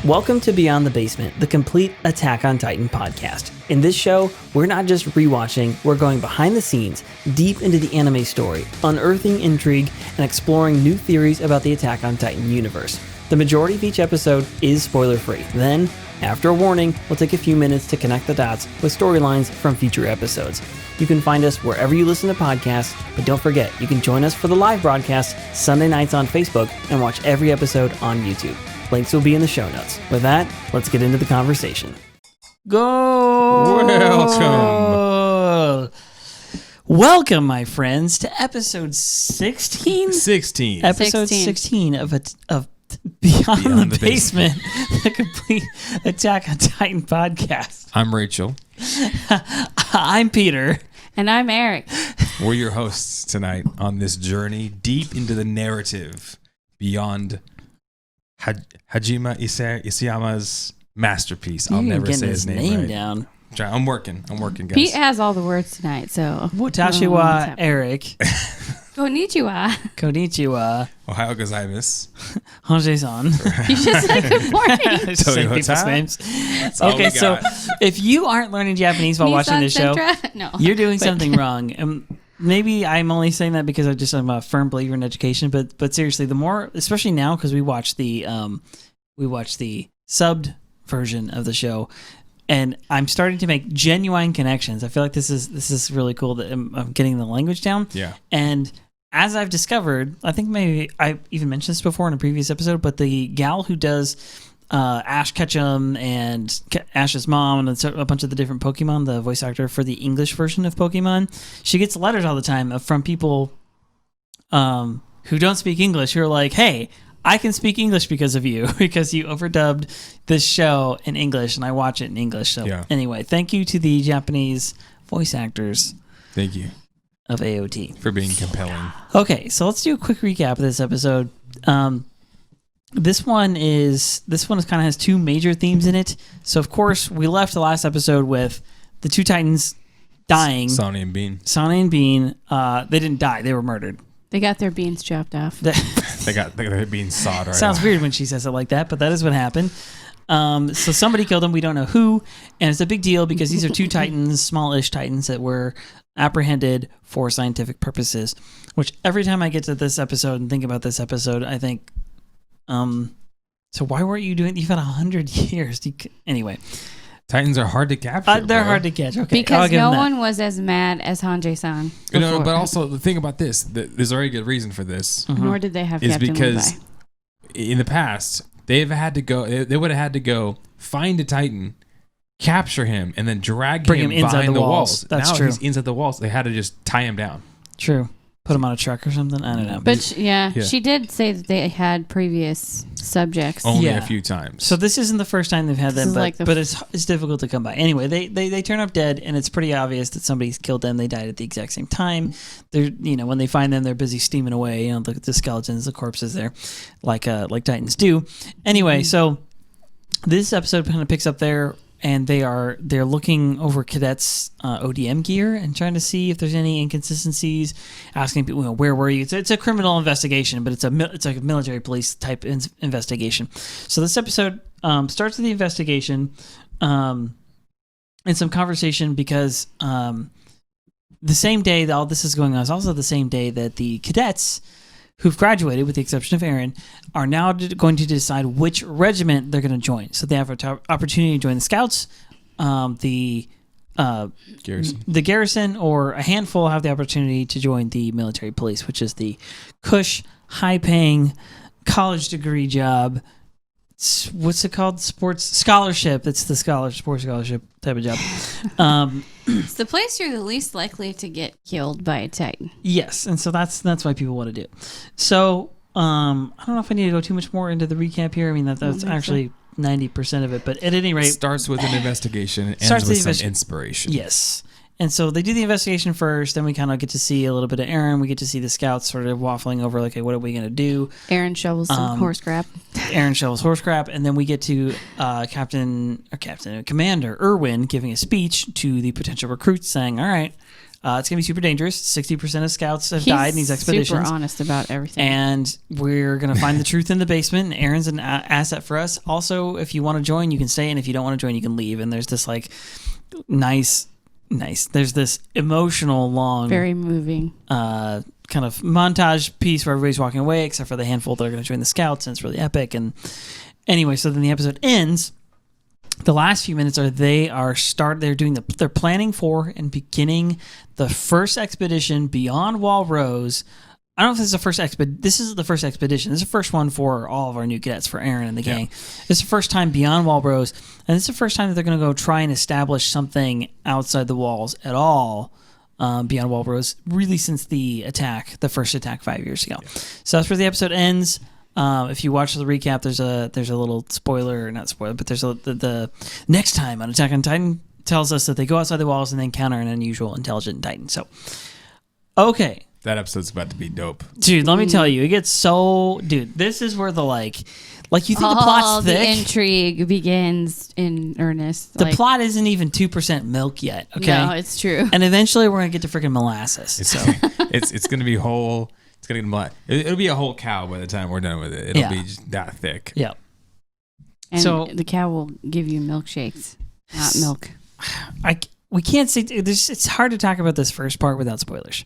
Welcome to Beyond the Basement, the complete Attack on Titan podcast. In this show, we're not just rewatching, we're going behind the scenes, deep into the anime story, unearthing intrigue, and exploring new theories about the Attack on Titan universe. The majority of each episode is spoiler-free. Then, after a warning, we'll take a few minutes to connect the dots with storylines from future episodes. You can find us wherever you listen to podcasts, but don't forget, you can join us for the live broadcast Sunday nights on Facebook and watch every episode on YouTube. Links will be in the show notes. With that, let's get into the conversation. Welcome, my friends, to episode 16? 16. Episode 16 of Beyond the Basement, the complete Attack on Titan podcast. I'm Rachel. I'm Peter. And I'm Eric. We're your hosts tonight on this journey deep into the narrative beyond Hajime Isayama's masterpiece. I'll never say his name right. Down. I'm working, guys. Pete has all the words tonight, so. Watashi wa Eric. Konnichiwa. Konnichiwa. Ohio gozaimasu. Hanjie-san. You just said good morning. Say people's names. Okay, so if you aren't learning Japanese while watching this show, you're doing something wrong. Maybe I'm only saying that because I'm a firm believer in education, but seriously, the more, especially now, because we watch the subbed version of the show, and I'm starting to make genuine connections. I feel like this is really cool that I'm getting the language down. Yeah. And as I've discovered, I think maybe I even mentioned this before in a previous episode, but the gal who does Ash Ketchum and Ash's mom and a bunch of the different Pokemon, the voice actor for the English version of Pokemon, she gets letters all the time from people who don't speak English who are like, hey, I can speak English because of you, because you overdubbed this show in English and I watch it in English. So Anyway, thank you to the Japanese voice actors. Thank you. Of AOT. For being compelling. Okay, so let's do a quick recap of this episode. This one kind of has two major themes in it. So of course we left the last episode with the two Titans dying. Sonny and Bean. They didn't die; they were murdered. They got their beans chopped off. they got their beans sawed right Sounds off. weird when she says it like that, but that is what happened. So somebody killed them. We don't know who, and it's a big deal because these are two Titans, smallish Titans that were apprehended for scientific purposes. Which every time I get to this episode and think about this episode, I think. So why weren't you doing? You've had 100 years. Anyway, Titans are hard to capture. They're hard to catch. Okay, because no one was as mad as Hanjie-san. No, but also the thing about this, there's a very good reason for this. Mm-hmm. Nor did they have is Captain because Levi. In the past they would have had to go find a Titan, capture him, and then bring him behind the walls. That's now true. He's inside the walls. They had to just tie him down. True. Put him on a truck or something. I don't know. But she did say that they had previous subjects. Only a few times. So this isn't the first time they've had them, but it's difficult to come by. Anyway, they turn up dead, and it's pretty obvious that somebody's killed them. They died at the exact same time. They're when they find them, they're busy steaming away. The skeletons, the corpses there, like Titans do. Anyway, so this episode kind of picks up there. And they're looking over cadets' ODM gear and trying to see if there's any inconsistencies. Asking people, where were you? It's a criminal investigation, but it's like a military police type investigation. So this episode starts with the investigation and some conversation because the same day that all this is going on is also the same day that the cadets who've graduated, with the exception of Eren, are now going to decide which regiment they're going to join. So they have an opportunity to join the Scouts, the garrison, or a handful have the opportunity to join the military police, which is the cush, high-paying, college degree job. What's it called? Sports scholarship. It's the sports scholarship type of job. It's the place you're the least likely to get killed by a Titan. Yes, and so that's why people want to do it. So I don't know if I need to go too much more into the recap here. I mean that's actually 90% of it, but at any rate, it starts with an investigation and ends with some inspiration. Yes. And so they do the investigation first, then we kind of get to see a little bit of Eren. We get to see the Scouts sort of waffling over, like, hey, what are we going to do? Eren shovels some horse crap. Eren shovels horse crap, and then we get to Commander Erwin giving a speech to the potential recruits saying, all right, It's going to be super dangerous. 60% of scouts have died in these expeditions. Super honest about everything. And we're going to find the truth in the basement. And Eren's an asset for us. Also, if you want to join, you can stay. And if you don't want to join, you can leave. And there's this like nice. There's this emotional, long, very moving kind of montage piece where everybody's walking away except for the handful that are going to join the scouts. And it's really epic. And anyway, so then the episode ends. The last few minutes they're planning for and beginning the first expedition beyond Wall Rose. I don't know if this is the first this is the first expedition. This is the first one for all of our new cadets, for Eren and the gang. This is the first time beyond Wall Rose, and this is the first time that they're going to go try and establish something outside the walls at all beyond Wall Rose, really since the first attack 5 years ago. So that's where the episode ends. If you watch the recap, there's a little spoiler, not spoiler, but there's the next time on Attack on Titan tells us that they go outside the walls and then encounter an unusual intelligent Titan. So, okay. That episode's about to be dope. Dude, let me tell you, it gets so... Dude, this is where the, like you think the plot's thick. The intrigue begins in earnest. The plot isn't even 2% milk yet, okay? No, it's true. And eventually we're going to get to freaking molasses. It's going to be whole... It's going to get it'll be a whole cow by the time we're done with it. It'll be just that thick. Yeah. And so the cow will give you milkshakes, not milk. We can't say... It's hard to talk about this first part without spoilers.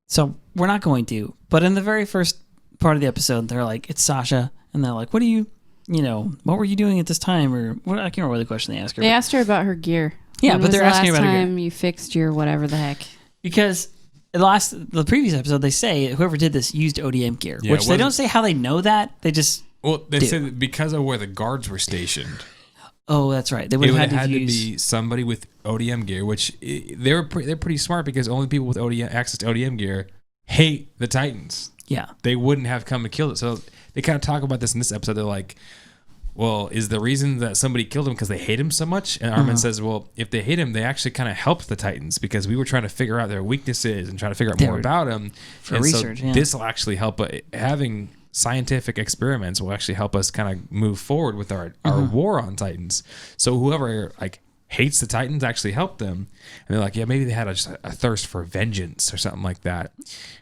So we're not going to. But in the very first part of the episode, they're like, it's Sasha. And they're like, what were you doing at this time? Or I can't remember the question they asked her. They asked her about her gear. Yeah, but they're asking about her gear. Last time you fixed your whatever the heck. Because the previous episode, they say whoever did this used ODM gear, which they don't say how they know that. They just they said that because of where the guards were stationed. Oh, that's right. They would have had to be somebody with ODM gear, which they're pretty smart because only people with access to ODM gear hate the Titans. Yeah, they wouldn't have come and killed it. So they kind of talk about this in this episode. They're like, "Well, is the reason that somebody killed him because they hate him so much?" And Armin says, "Well, if they hate him, they actually kind of helped the Titans because we were trying to figure out their weaknesses and trying to figure out more about them for research. So this will actually help having." Scientific experiments will actually help us kind of move forward with our war on Titans. So whoever hates the Titans actually helped them. And they're like, yeah, maybe they had just a thirst for vengeance or something like that.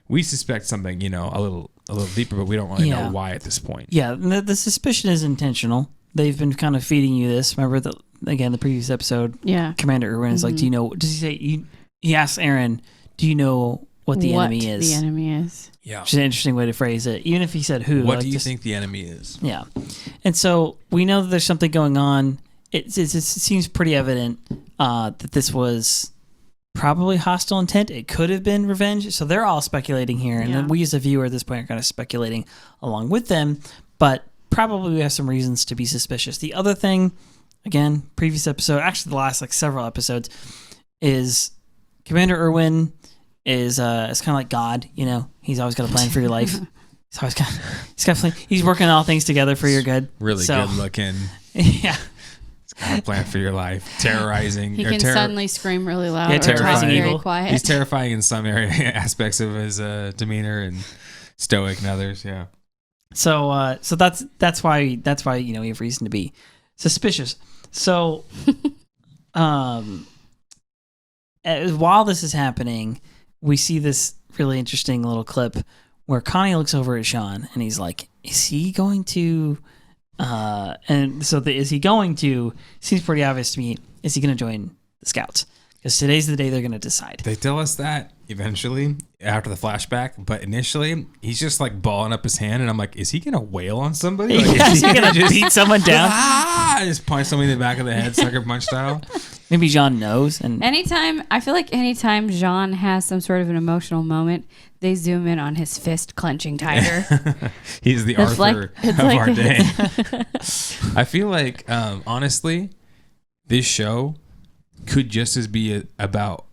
We suspect something, a little deeper, but we don't really know why at this point. Yeah, the suspicion is intentional. They've been kind of feeding you this. Remember the previous episode? Yeah. Commander Erwin is like, do you know? Does he say? He asks Eren, do you know what the enemy is? The enemy is. Yeah. Which is an interesting way to phrase it. Even if he said who. What do you think the enemy is? Yeah. And so we know that there's something going on. It seems pretty evident that this was probably hostile intent. It could have been revenge. So they're all speculating here. And then we as a viewer at this point are kind of speculating along with them. But probably we have some reasons to be suspicious. The other thing, again, previous episode, actually the last several episodes, is Commander Erwin is kind of like God, He's always got a plan for your life. He's working all things together for your good. Really good looking. Yeah. He's got a plan for your life. Terrorizing. He can suddenly scream really loud. Yeah, terrorizing very quiet. He's terrifying in some aspects of his demeanor and stoic in others. Yeah. So that's why we have reason to be suspicious. So, while this is happening, we see this really interesting little clip where Connie looks over at Sean and he's like, is he going to, is he going to, seems pretty obvious to me, is he going to join the Scouts? Because today's the day they're going to decide. They tell us that eventually after the flashback, but initially he's just balling up his hand and I'm like, is he going to wail on somebody? Is he going to beat someone down? Just punch somebody in the back of the head, sucker punch style. Maybe Jean knows. And I feel like anytime Jean has some sort of an emotional moment, they zoom in on his fist clenching tighter. He's the Arthur of our day. I feel like, honestly, this show could just as be about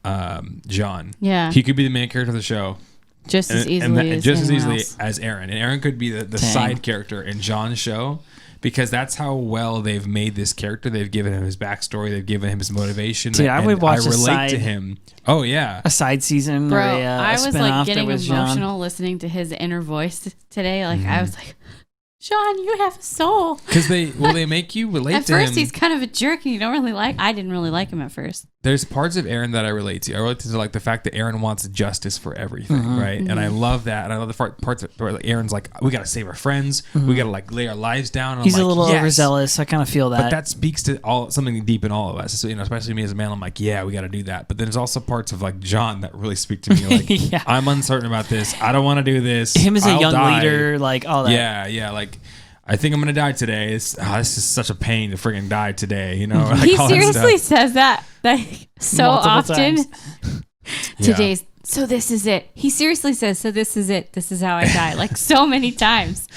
Jean. Yeah. He could be the main character of the show. Just as easily as Eren. And Eren could be the side character in Jean's show. Because that's how well they've made this character. They've given him his backstory. They've given him his motivation. Dude, I would watch to him. Oh, yeah. A side season. Bro, or I was getting emotional listening to his inner voice today. I was like, Sean, you have a soul. Because they make you relate to him. At first, he's kind of a jerk, and you don't really like. I didn't really like him at first. There's parts of Eren that I relate to. I relate to like the fact that Eren wants justice for everything, right? And I love that. And I love the parts where like, Eren's like, we got to save our friends. We got to like lay our lives down. And he's I'm a like, little yes. overzealous. I kind of feel that. But that speaks to something deep in all of us. So, especially me as a man, I'm like, yeah, we got to do that. But then there's also parts of like John that really speak to me. Like, I'm uncertain about this. I don't want to do this. Him as a young leader, like all that. Yeah. Like, I think I'm gonna die today. This is such a pain to friggin' die today. Like he seriously says that so multiple often. times. So this is it. He seriously says, so this is it. This is how I die. Like so many times.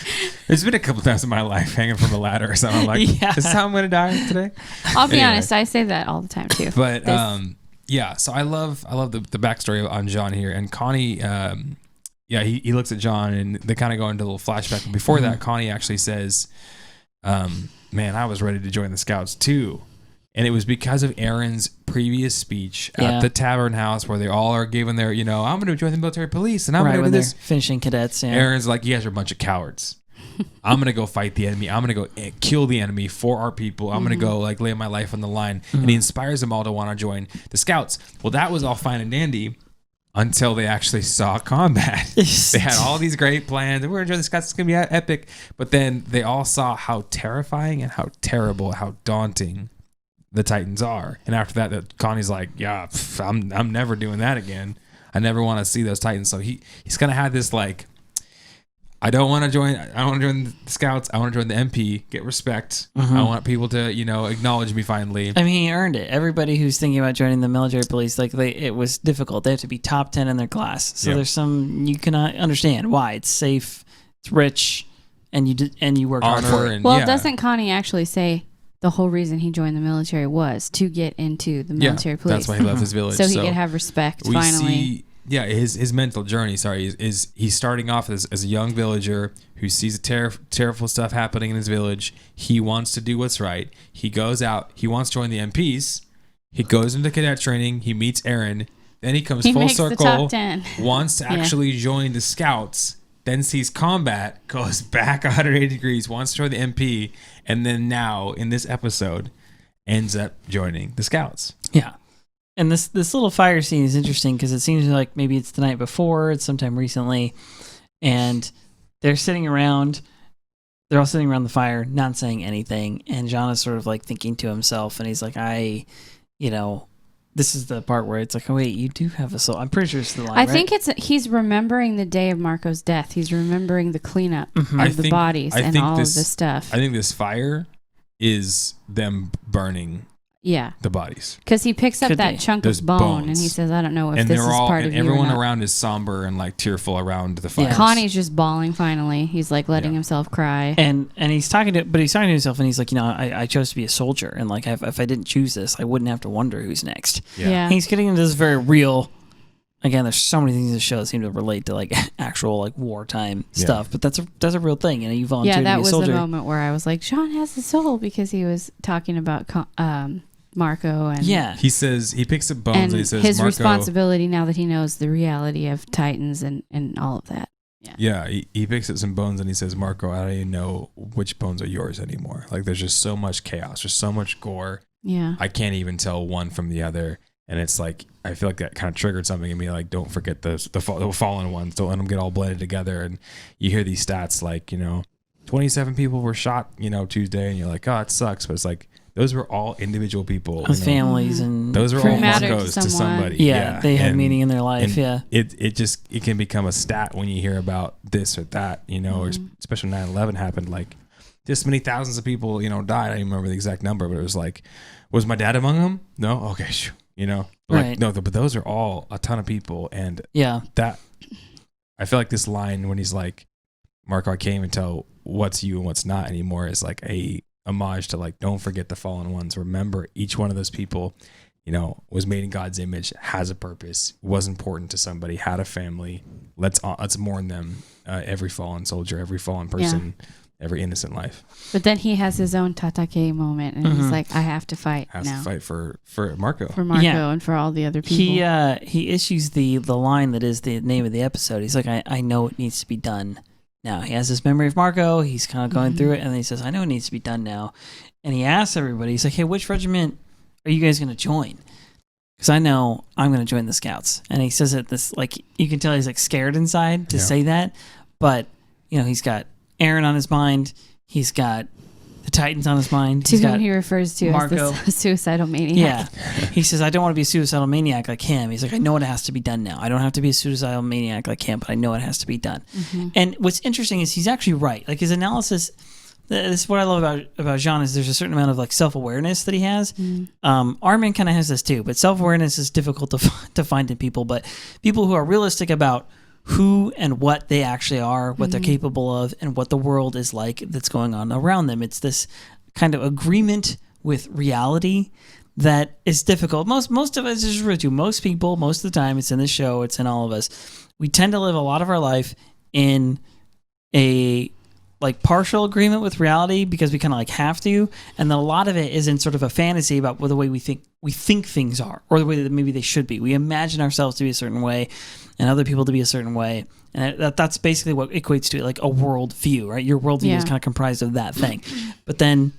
There's been a couple times in my life hanging from a ladder or something. I'm like, this is how I'm gonna die today. I'll be honest. I say that all the time too. But so I love the backstory on John here, and Connie. He looks at John and they kind of go into a little flashback. But before that, Connie actually says, man, I was ready to join the Scouts too. And it was because of Eren's previous speech at the tavern house where they all are giving their, I'm going to join the military police and I'm going to do this. Finishing cadets. Yeah. Eren's like, you guys are a bunch of cowards. I'm going to go fight the enemy. I'm going to go kill the enemy for our people. I'm going to go like lay my life on the line. And he inspires them all to want to join the Scouts. Well, that was all fine and dandy. Until they actually saw combat. They had all these great plans. We're going to join the Scouts. It's going to be epic. But then they all saw how terrifying and how terrible, how daunting the Titans are. And after that Connie's like, I'm never doing that again. I never want to see those Titans. So he's kind of had this like, I don't want to join the Scouts. I want to join the MP, get respect. I want people to, acknowledge me finally. I mean, he earned it. Everybody who's thinking about joining the military police, it was difficult. They have to be top 10 in their class. So there's you cannot understand why. It's safe, it's rich, and you work hard for it. Doesn't Connie actually say the whole reason he joined the military was to get into the military police? That's why he left his village. So he could have respect finally. His mental journey, is he's starting off as a young villager who sees the terrible stuff happening in his village. He wants to do what's right. He goes out. He wants to join the MPs. He goes into cadet training. He meets Eren. Then he comes full circle. The top 10. Wants to actually join the Scouts. Then sees combat. Goes back 180 degrees. Wants to join the MP. And then now, in this episode, ends up joining the Scouts. Yeah. And this little fire scene is interesting because it seems like maybe it's the night before, it's sometime recently, and they're sitting around. They're all sitting around the fire, not saying anything, and John is sort of like thinking to himself, and he's like, this is the part where it's like, oh wait, you do have a soul. I'm pretty sure it's the line. I think he's remembering the day of Marco's death. He's remembering the cleanup of the bodies and all of this stuff. I think this fire is them burning. Yeah, the bodies, because he picks up that chunk of bone and he says, "I don't know if this is part of you." And everyone around is somber and like tearful around the fire. Yeah. Connie's just bawling. Finally, he's like letting himself cry. And he's talking to himself, and he's like, I chose to be a soldier, and like if I didn't choose this, I wouldn't have to wonder who's next. Yeah. He's getting into this very real. Again, there's so many things in the show that seem to relate to like actual like wartime stuff, but that's a real thing. You volunteer to be a soldier. Yeah, that was the moment where I was like, Sean has a soul, because he was talking about Marco and he says he picks up bones and he says his Marco, responsibility now that he knows the reality of Titans and all of that. He picks up some bones and he says, Marco, I don't even know which bones are yours anymore. Like there's just so much chaos, there's so much gore. Yeah, I can't even tell one from the other. And it's like I feel like that kind of triggered something in me. Like, don't forget the fallen ones. Don't let them get all blended together. And you hear these stats like 27 people were shot Tuesday, and you're like, oh, it sucks. But it's like those were all individual people with families, and those are all Marcos to somebody. Yeah, they had meaning in their life. It can become a stat when you hear about this or that. Or especially 9/11 happened. Like this many thousands of people died. I don't even remember the exact number, but it was like, was my dad among them? No. Okay, sure. Right. No, but those are all a ton of people, and that I feel like this line when he's like, Marco, I can't even tell what's you and what's not anymore, is like a homage to like, don't forget the fallen ones. Remember, each one of those people, was made in God's image, has a purpose, was important to somebody, had a family. Let's mourn them. Every fallen soldier, every fallen person. Yeah. Every innocent life. But then he has his own Tatake moment, and he's like, I have to fight now. To fight for Marco. For Marco and for all the other people. He issues the line that is the name of the episode. He's like, I know it needs to be done. now. He has this memory of Marco. He's kind of going through it, and then he says, I know it needs to be done now. And he asks everybody, he's like, hey, which regiment are you guys going to join? Because I know I'm going to join the Scouts. And he says it this, like, you can tell he's like scared inside to say that. But, you know, he's got Eren on his mind. He's got the Titans on his mind. To whom he refers to Marco. As the suicidal maniac. Yeah. He says, I don't want to be a suicidal maniac like him. He's like, I know it has to be done now. I don't have to be a suicidal maniac like him, but I know it has to be done. And what's interesting is he's actually right. Like, his analysis, this is what I love about Jean, is there's a certain amount of like self-awareness that he has. Armin kind of has this too, but self-awareness is difficult to find in people. But people who are realistic about who and what they actually are, what they're capable of, and what the world is like that's going on around them. It's this kind of agreement with reality that is difficult. Most of us, is really true. Most people, most of the time, it's in the show, it's in all of us. We tend to live a lot of our life in a like partial agreement with reality because we kind of like have to, and then a lot of it is in sort of a fantasy about the way we think things are, or the way that maybe they should be. We imagine ourselves to be a certain way and other people to be a certain way, and that's basically what equates to like a world view, right? Your worldview is kind of comprised of that thing. But then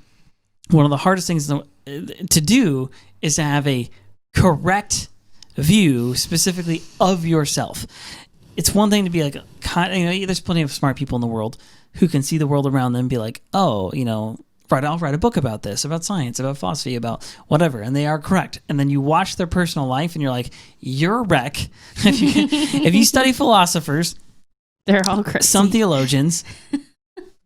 one of the hardest things to do is to have a correct view specifically of yourself. It's one thing to be like, there's plenty of smart people in the world who can see the world around them and be like, oh, I'll write a book about this, about science, about philosophy, about whatever, and they are correct. And then you watch their personal life and you're like, you're a wreck. If you study philosophers, they're all crazy. Some theologians,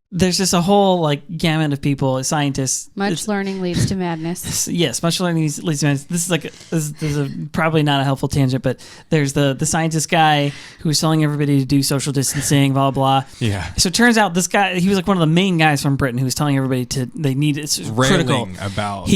there's just a whole like gamut of people, scientists. Much learning leads to madness. Yes, much learning leads to madness. This is probably not a helpful tangent, but there's the scientist guy who's telling everybody to do social distancing, blah, blah, blah. Yeah. So it turns out this guy, he was like one of the main guys from Britain who was telling everybody it's railing critical. About.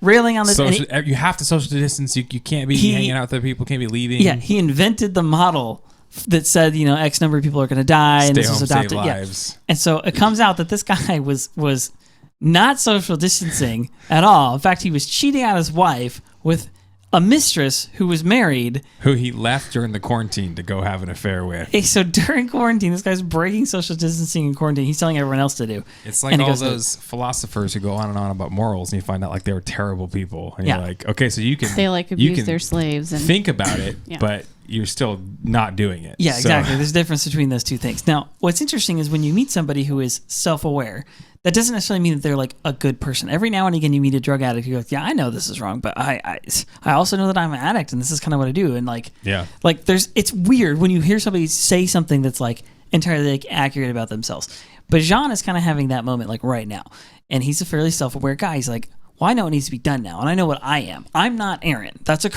Railing on this. You have to social distance. You can't be hanging out with other people, can't be leaving. Yeah, he invented the model that said, X number of people are going to die, and this was adopted. Save lives. And so it comes out that this guy was not social distancing at all. In fact, he was cheating on his wife with a mistress who was married, who he left during the quarantine to go have an affair with. Hey, so during quarantine, this guy's breaking social distancing in quarantine. He's telling everyone else to do. It's like all those philosophers who go on and on about morals, and you find out like they were terrible people. And you're like, okay, so you can abuse their slaves and think about it, but you're still not doing it. Yeah, exactly. There's a difference between those two things. Now, what's interesting is when you meet somebody who is self-aware, that doesn't necessarily mean that they're like a good person. Every now and again, you meet a drug addict. You're like, yeah, I know this is wrong, but I also know that I'm an addict, and this is kind of what I do. And it's weird when you hear somebody say something that's like entirely like accurate about themselves. But Jean is kind of having that moment like right now, and he's a fairly self-aware guy. He's like, well, I know it needs to be done now, and I know what I am. I'm not Eren. That's he's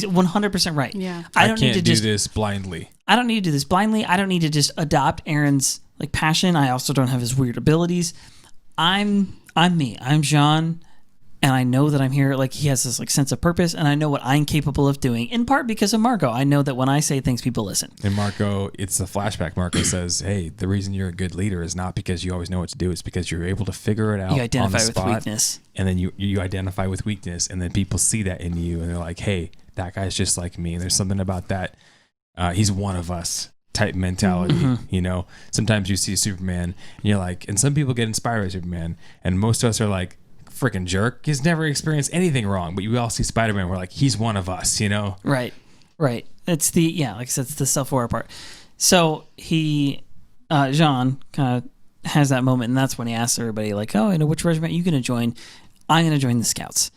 100% right. Yeah. I can't do this blindly. I don't need to do this blindly. I don't need to just adopt Eren's like passion. I also don't have his weird abilities. I'm me. I'm Jean, and I know that I'm here. Like, he has this like sense of purpose, and I know what I'm capable of doing. In part because of Marco. I know that when I say things, people listen. And Marco, it's a flashback. Marco says, "Hey, the reason you're a good leader is not because you always know what to do. It's because you're able to figure it out. You identify on the spot, with weakness, and then you identify with weakness, and then people see that in you, and they're like, hey, that guy's just like me. And there's something about that. He's one of us." Type mentality, Sometimes you see Superman, and you're like, and some people get inspired by Superman, and most of us are like, freaking jerk. He's never experienced anything wrong, but you all see Spider-Man. We're like, he's one of us, Right. It's the like I said, it's the self-aware part. So Jean kind of has that moment, and that's when he asks everybody, like, oh, which regiment are you going to join? I'm going to join the Scouts.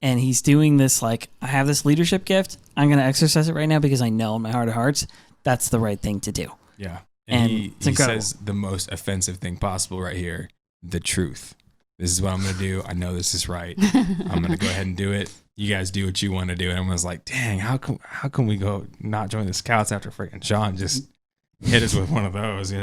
And he's doing this like, I have this leadership gift. I'm going to exercise it right now because I know in my heart of hearts that's the right thing to do. Yeah. And he says the most offensive thing possible right here, the truth. This is what I'm going to do. I know this is right. I'm going to go ahead and do it. You guys do what you want to do. And everyone's like, dang, how can we go not join the Scouts after freaking Sean just hit us with one of those,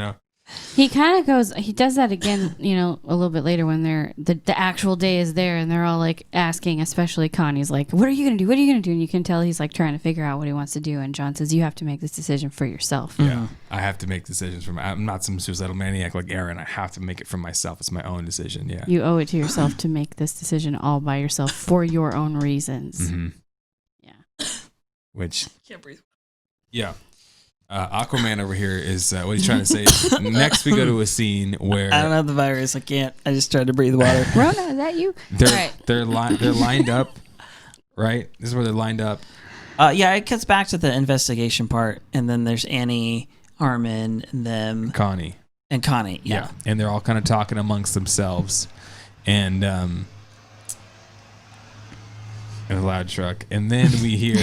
He kind of he does that again, a little bit later when the actual day is there and they're all like asking, especially Connie's like, what are you going to do? What are you going to do? And you can tell he's like trying to figure out what he wants to do. And John says, you have to make this decision for yourself. Yeah. I have to make decisions I'm not some suicidal maniac like Eren. I have to make it for myself. It's my own decision. Yeah. You owe it to yourself to make this decision all by yourself for your own reasons. Mm-hmm. Yeah. Which. Can't breathe. Yeah. Aquaman over here is what he's trying to say. Is next, we go to a scene where I don't have the virus. I can't. I just tried to breathe water. Rona, is that you? They're lined up, right? This is where they're lined up. Yeah, it cuts back to the investigation part, and then there's Annie, Armin, and them. Connie. Yeah. And they're all kind of talking amongst themselves. And in a loud truck. And then we hear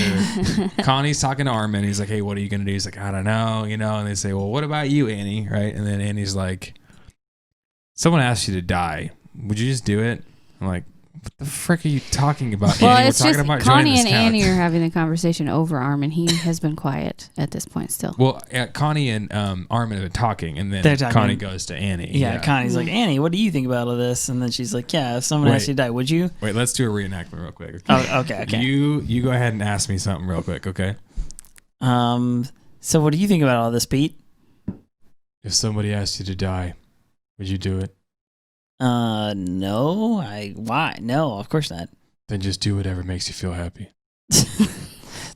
Connie's talking to Armin. He's like, hey, what are you going to do? He's like, I don't know, And they say, well, what about you, Annie? Right? And then Annie's like, someone asked you to die. Would you just do it? I'm like, what the frick are you talking about, well, Annie? it's We're just talking about Connie and couch. Annie are having the conversation over Armin. He has been quiet at this point still. Well, Connie and Armin have been talking, and then Connie goes to Annie. Yeah, Connie's like, Annie, what do you think about all this? And then she's like, yeah, if someone asked you to die, would you? Wait, let's do a reenactment real quick. Okay. You go ahead and ask me something real quick, okay? So what do you think about all this, Pete? If somebody asked you to die, would you do it? No. Why? No, of course not. Then just do whatever makes you feel happy.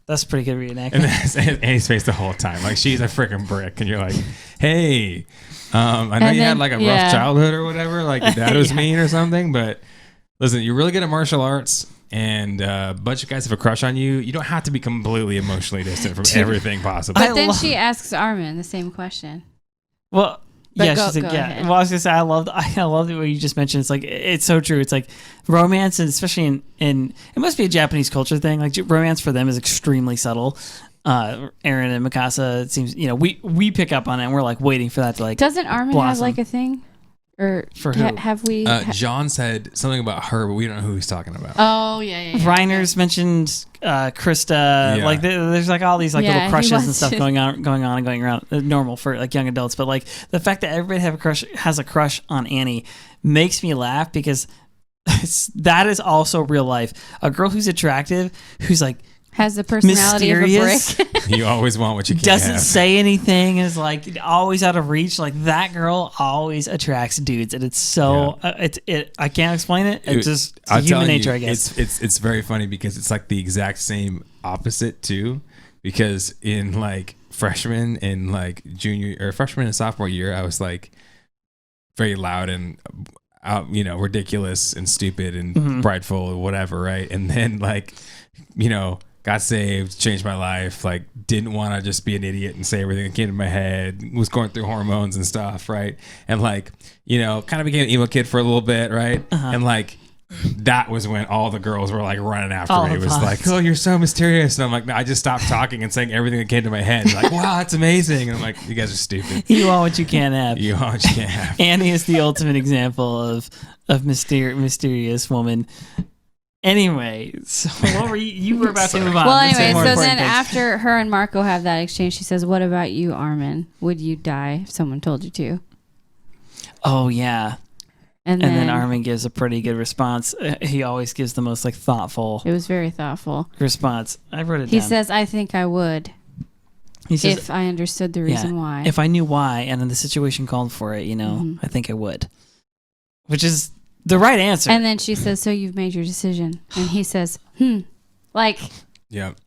That's pretty good reenactment. And that's Annie's face the whole time. Like, she's a freaking brick. And you're like, hey, I know you had like a rough childhood or whatever. Like, your dad was mean or something. But listen, you're really good at martial arts. And a bunch of guys have a crush on you. You don't have to be completely emotionally distant from everything possible. But then she asks Armin the same question. Well... But yeah, she's like, yeah. Well, I was gonna say, I love the way you just mentioned. It's like, it's so true. It's like romance, and especially in it must be a Japanese culture thing. Like, romance for them is extremely subtle. Eren and Mikasa, it seems, we pick up on it, and we're like waiting for that to like. Doesn't Armin blossom. have like a thing? Or for who? Have we? John said something about her, but we don't know who he's talking about. Oh yeah. Reiner's mentioned Krista. Yeah. Like there's like all these like little crushes and stuff going on and going around. Normal for like young adults, but like the fact that everybody has a crush on Annie makes me laugh because that is also real life. A girl who's attractive, who's like. Has the personality mysterious. of a brick. You always want what you can't doesn't have. say anything, is like always out of reach. Like, that girl always attracts dudes, and it's so I can't explain it. It's just human nature, I guess. It's very funny because it's like the exact same opposite too. Because in like freshman and like freshman and sophomore year, I was like very loud and ridiculous and stupid and prideful or whatever, right? And then like got saved, changed my life, like didn't want to just be an idiot and say everything that came to my head, was going through hormones and stuff, right? And like, kind of became an emo kid for a little bit, right? And like, that was when all the girls were like running after me. It was like, oh, you're so mysterious. And I'm like, no, I just stopped talking and saying everything that came to my head. Like, wow, that's amazing. And I'm like, you guys are stupid. You want what you can't have. You want what you can't have. Annie is the ultimate example of mysterious woman. Anyway, so what were you were about to move on. Well, anyway, so then after her and Marco have that exchange, she says, what about you, Armin? Would you die if someone told you to? Oh, yeah. And then Armin gives a pretty good response. He always gives the most like thoughtful. It was very thoughtful. Response. I wrote it down. He says, I think I would. He says, if I understood the reason why. If I knew why and then the situation called for it, I think I would. Which is the right answer. And then she says, so you've made your decision. And he says, like, yep.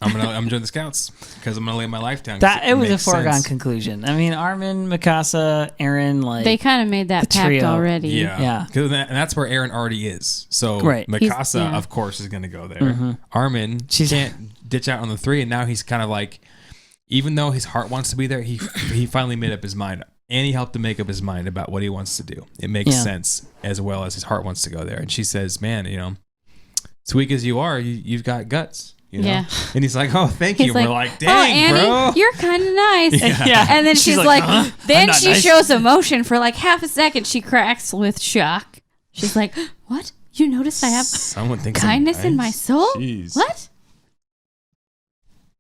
I'm gonna join the Scouts because I'm gonna lay my life down. It was a foregone conclusion. I mean, Armin, Mikasa, Eren, like they kind of made that pact already. Yeah. And that's where Eren already is. So Mikasa, of course, is gonna go there. Armin can't ditch out on the 3, and now he's kind of like, even though his heart wants to be there, he finally made up his mind. Annie helped him make up his mind about what he wants to do. It makes sense, as well as his heart wants to go there. And she says, man, as weak as you are, you've got guts. Yeah. And he's like, oh, thank you. Like, we're like, dang, Annie, bro. you're kind of nice. Yeah. And then she's like, huh? then she shows emotion for like half a second. She cracks with shock. She's like, what? You noticed I have kindness in my soul? Jeez. What?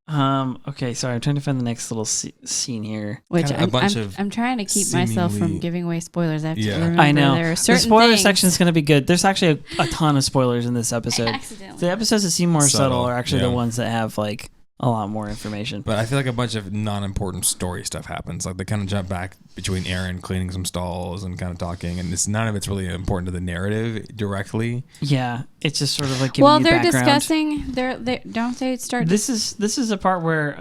Okay, sorry. I'm trying to find the next little scene here. Which I'm trying to keep myself from giving away spoilers. I have to remember I know. there are certain the spoiler things. section is going to be good. There's actually a ton of spoilers in this episode. Accidentally. The episodes that seem more subtle are actually the ones that have like a lot more information. But I feel like a bunch of non-important story stuff happens. Like they kind of jump back between Eren cleaning some stalls and kind of talking, and none of it's really important to the narrative directly. Yeah, it's just sort of like giving you they're background. discussing. They don't they start. This is a part where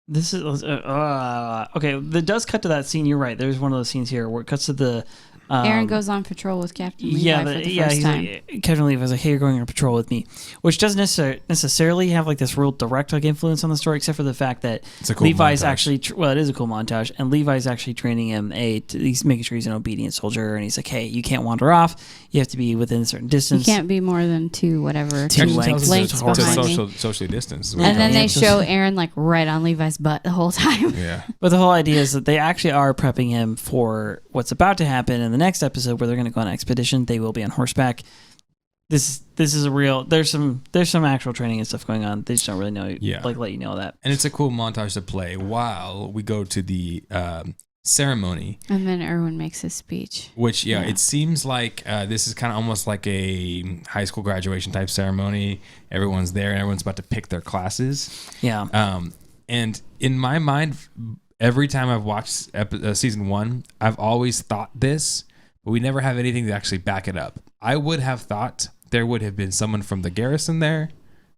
This is okay. It does cut to that scene. You're right. There's one of those scenes here where it cuts to the. Eren goes on patrol with Captain Levi for the first time. Captain Levi's like, "Hey, you're going on patrol with me," which doesn't necessarily have like this real direct like influence on the story, except for the fact that Levi's montage. Actually it is a cool montage, and Levi's actually training him. He's making sure he's an obedient soldier, and he's like, "Hey, you can't wander off. You have to be within a certain distance. You can't be more than two lengths behind me." Socially distance. And then they show Eren like right on Levi's butt the whole time. Yeah, but the whole idea is that they actually are prepping him for what's about to happen in the next episode, where they're going to go on an expedition. They will be on horseback. This is a real. There's some actual training and stuff going on. They just don't really know. Like let you know that. And it's a cool montage to play while we go to the ceremony. And then Erwin makes his speech. Which it seems like this is kind of almost like a high school graduation type ceremony. Everyone's there and everyone's about to pick their classes. Yeah. And in my mind, every time I've watched season 1, I've always thought this, but we never have anything to actually back it up. I would have thought there would have been someone from the garrison there,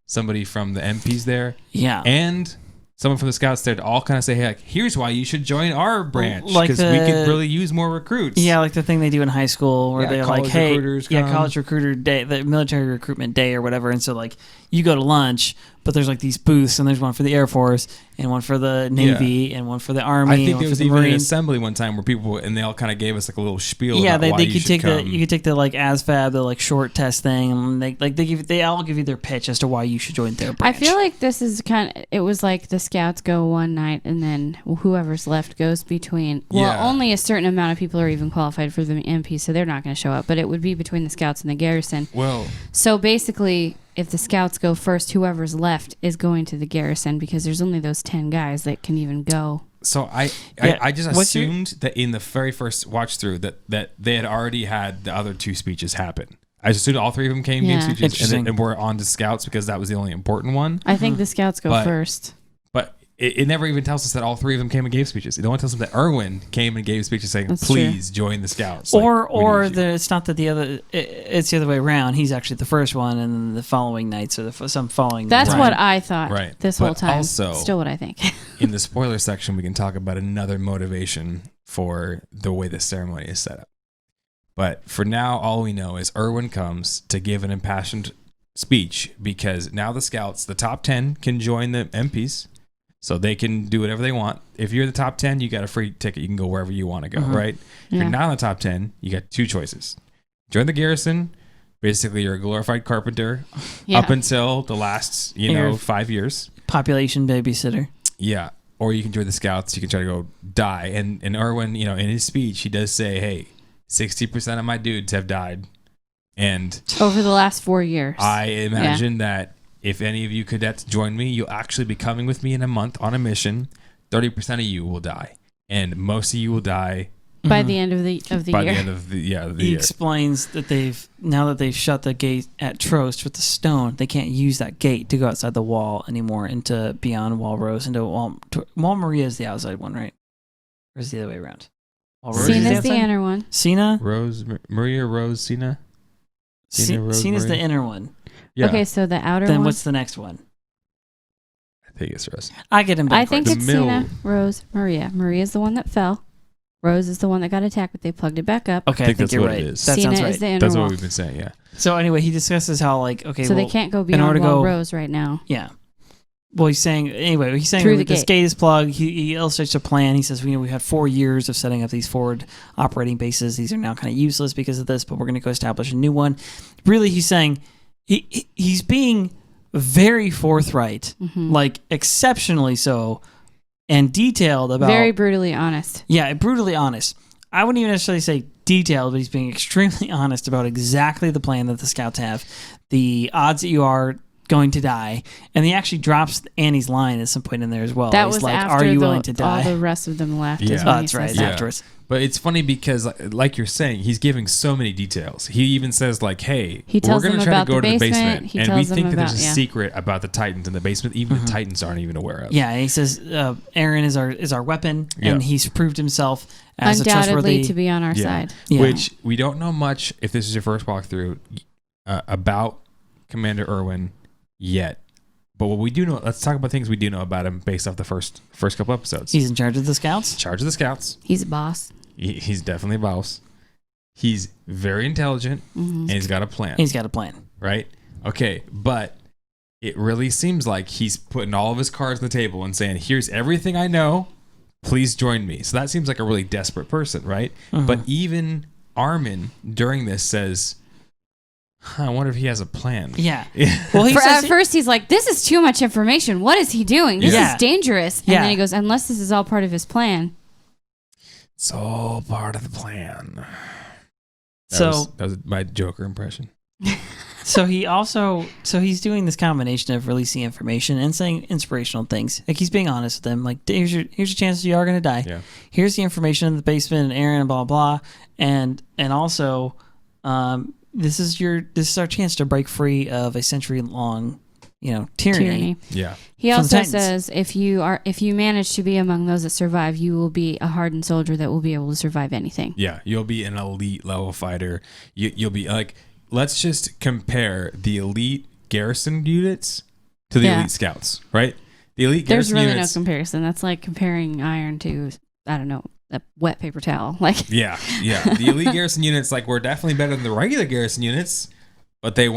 somebody from the MPs there, and someone from the scouts there to all kind of say, hey, like, here's why you should join our branch, because we could really use more recruits. Yeah, like the thing they do in high school where they're like, hey, college recruiter day, the military recruitment day or whatever. And so like you go to lunch, but there's like these booths, and there's one for the Air Force and one for the Navy and one for the Army. I think there was even an assembly one time where people, and they all kind of gave us like a little spiel. Yeah, about why you could take the like ASVAB, the like short test thing, and they all give you their pitch as to why you should join their branch. I feel like this is it was like the scouts go one night, and then whoever's left goes between. Well, only a certain amount of people are even qualified for the MP, so they're not going to show up. But it would be between the scouts and the garrison. Well, so basically, if the scouts go first, whoever's left is going to the garrison, because there's only those 10 guys that can even go. So I just assumed that in the very first watch through that they had already had the other 2 speeches happen. I just assumed all 3 of them came gave speeches, and we're on to scouts because that was the only important one. I think the scouts go first. But it never even tells us that all 3 of them came and gave speeches. It only tells us that Erwin came and gave speeches saying, please join the scouts. It's not that it's the other way around. He's actually the first one, and then the following nights or some following. That's what I thought this whole time. Also, still what I think. In the spoiler section, we can talk about another motivation for the way the ceremony is set up. But for now, all we know is Erwin comes to give an impassioned speech, because now the scouts, the top 10, can join the MPs. So they can do whatever they want. If you're the top 10, you got a free ticket. You can go wherever you want to go, right? If you're not in the top 10, you got 2 choices. Join the garrison. Basically, you're a glorified carpenter up until the last, 5 years. Population babysitter. Yeah. Or you can join the scouts. You can try to go die. And Erwin, in his speech, he does say, hey, 60% of my dudes have died. And over the last 4 years. I imagine that if any of you cadets join me, you'll actually be coming with me in a month on a mission. 30% of you will die, and most of you will die by the end of the year. By the end of the year. He explains that now that they've shut the gate at Trost with the stone, they can't use that gate to go outside the wall anymore into beyond Wall Rose into Wall Maria is the outside one, right? Or is it the other way around? Cena's the inner one. Cena, Maria, Rose, Cena. Cena's the inner one. Yeah. Okay, so the outer one. Then what's the next one? I think it's Rose. I get him backwards. I think it's Cena, Rose, Maria. Maria's the one that fell. Rose is the one that got attacked, but they plugged it back up. Okay, I think you're right. That Cena sounds right. Is the inner That's wall. what we've been saying, yeah. So anyway, he discusses how they can't go beyond Wall Rose right now. Yeah. Well, he's saying this gate is plugged. He illustrates a plan. He says, we had 4 years of setting up these forward operating bases. These are now kind of useless because of this, but we're going to go establish a new one. Really, he's saying he's being very forthright, like exceptionally so, and detailed about. Very brutally honest. Yeah, brutally honest. I wouldn't even necessarily say detailed, but he's being extremely honest about exactly the plan that the scouts have, the odds that you are going to die, and he actually drops Annie's line at some point in there as well. That was like, after "Are you willing to die?" All the rest of them left. Yeah, that's right. Afterwards, but it's funny because, like you're saying, he's giving so many details. He even says, like, "Hey, we're going to try to go to the basement, and we think that there's a secret about the Titans in the basement. Even the Titans aren't even aware of." Yeah, and he says, "Eren is our weapon, and he's proved himself as undoubtedly to be on our side." Yeah. Which we don't know much, if this is your first walkthrough, about Commander Erwin yet. But what we do know, let's talk about things we do know about him based off the first couple episodes. He's in charge of the scouts. He's a boss. He's definitely a boss. He's very intelligent, and he's got a plan. Right? Okay, but it really seems like he's putting all of his cards on the table and saying, here's everything I know. Please join me. So that seems like a really desperate person, right? But even Armin during this says, I wonder if he has a plan. Yeah. Well, at first he's like, this is too much information. What is he doing? This is dangerous. And then he goes, unless this is all part of his plan. It's all part of the plan. That was my Joker impression. So he's doing this combination of releasing information and saying inspirational things. Like he's being honest with them. Like here's your chance you are going to die. Yeah. Here's the information in the basement and Eren and blah blah. And also, this is our chance to break free of a century-long, tyranny. Yeah. He also says if you manage to be among those that survive, you will be a hardened soldier that will be able to survive anything. Yeah, you'll be an elite level fighter. You'll be like, let's just compare the elite garrison units to the elite scouts, right? The elite garrison units. There's really no comparison. That's like comparing iron to, I don't know, a wet paper towel. Like yeah. The elite garrison units were definitely better than the regular garrison units, but they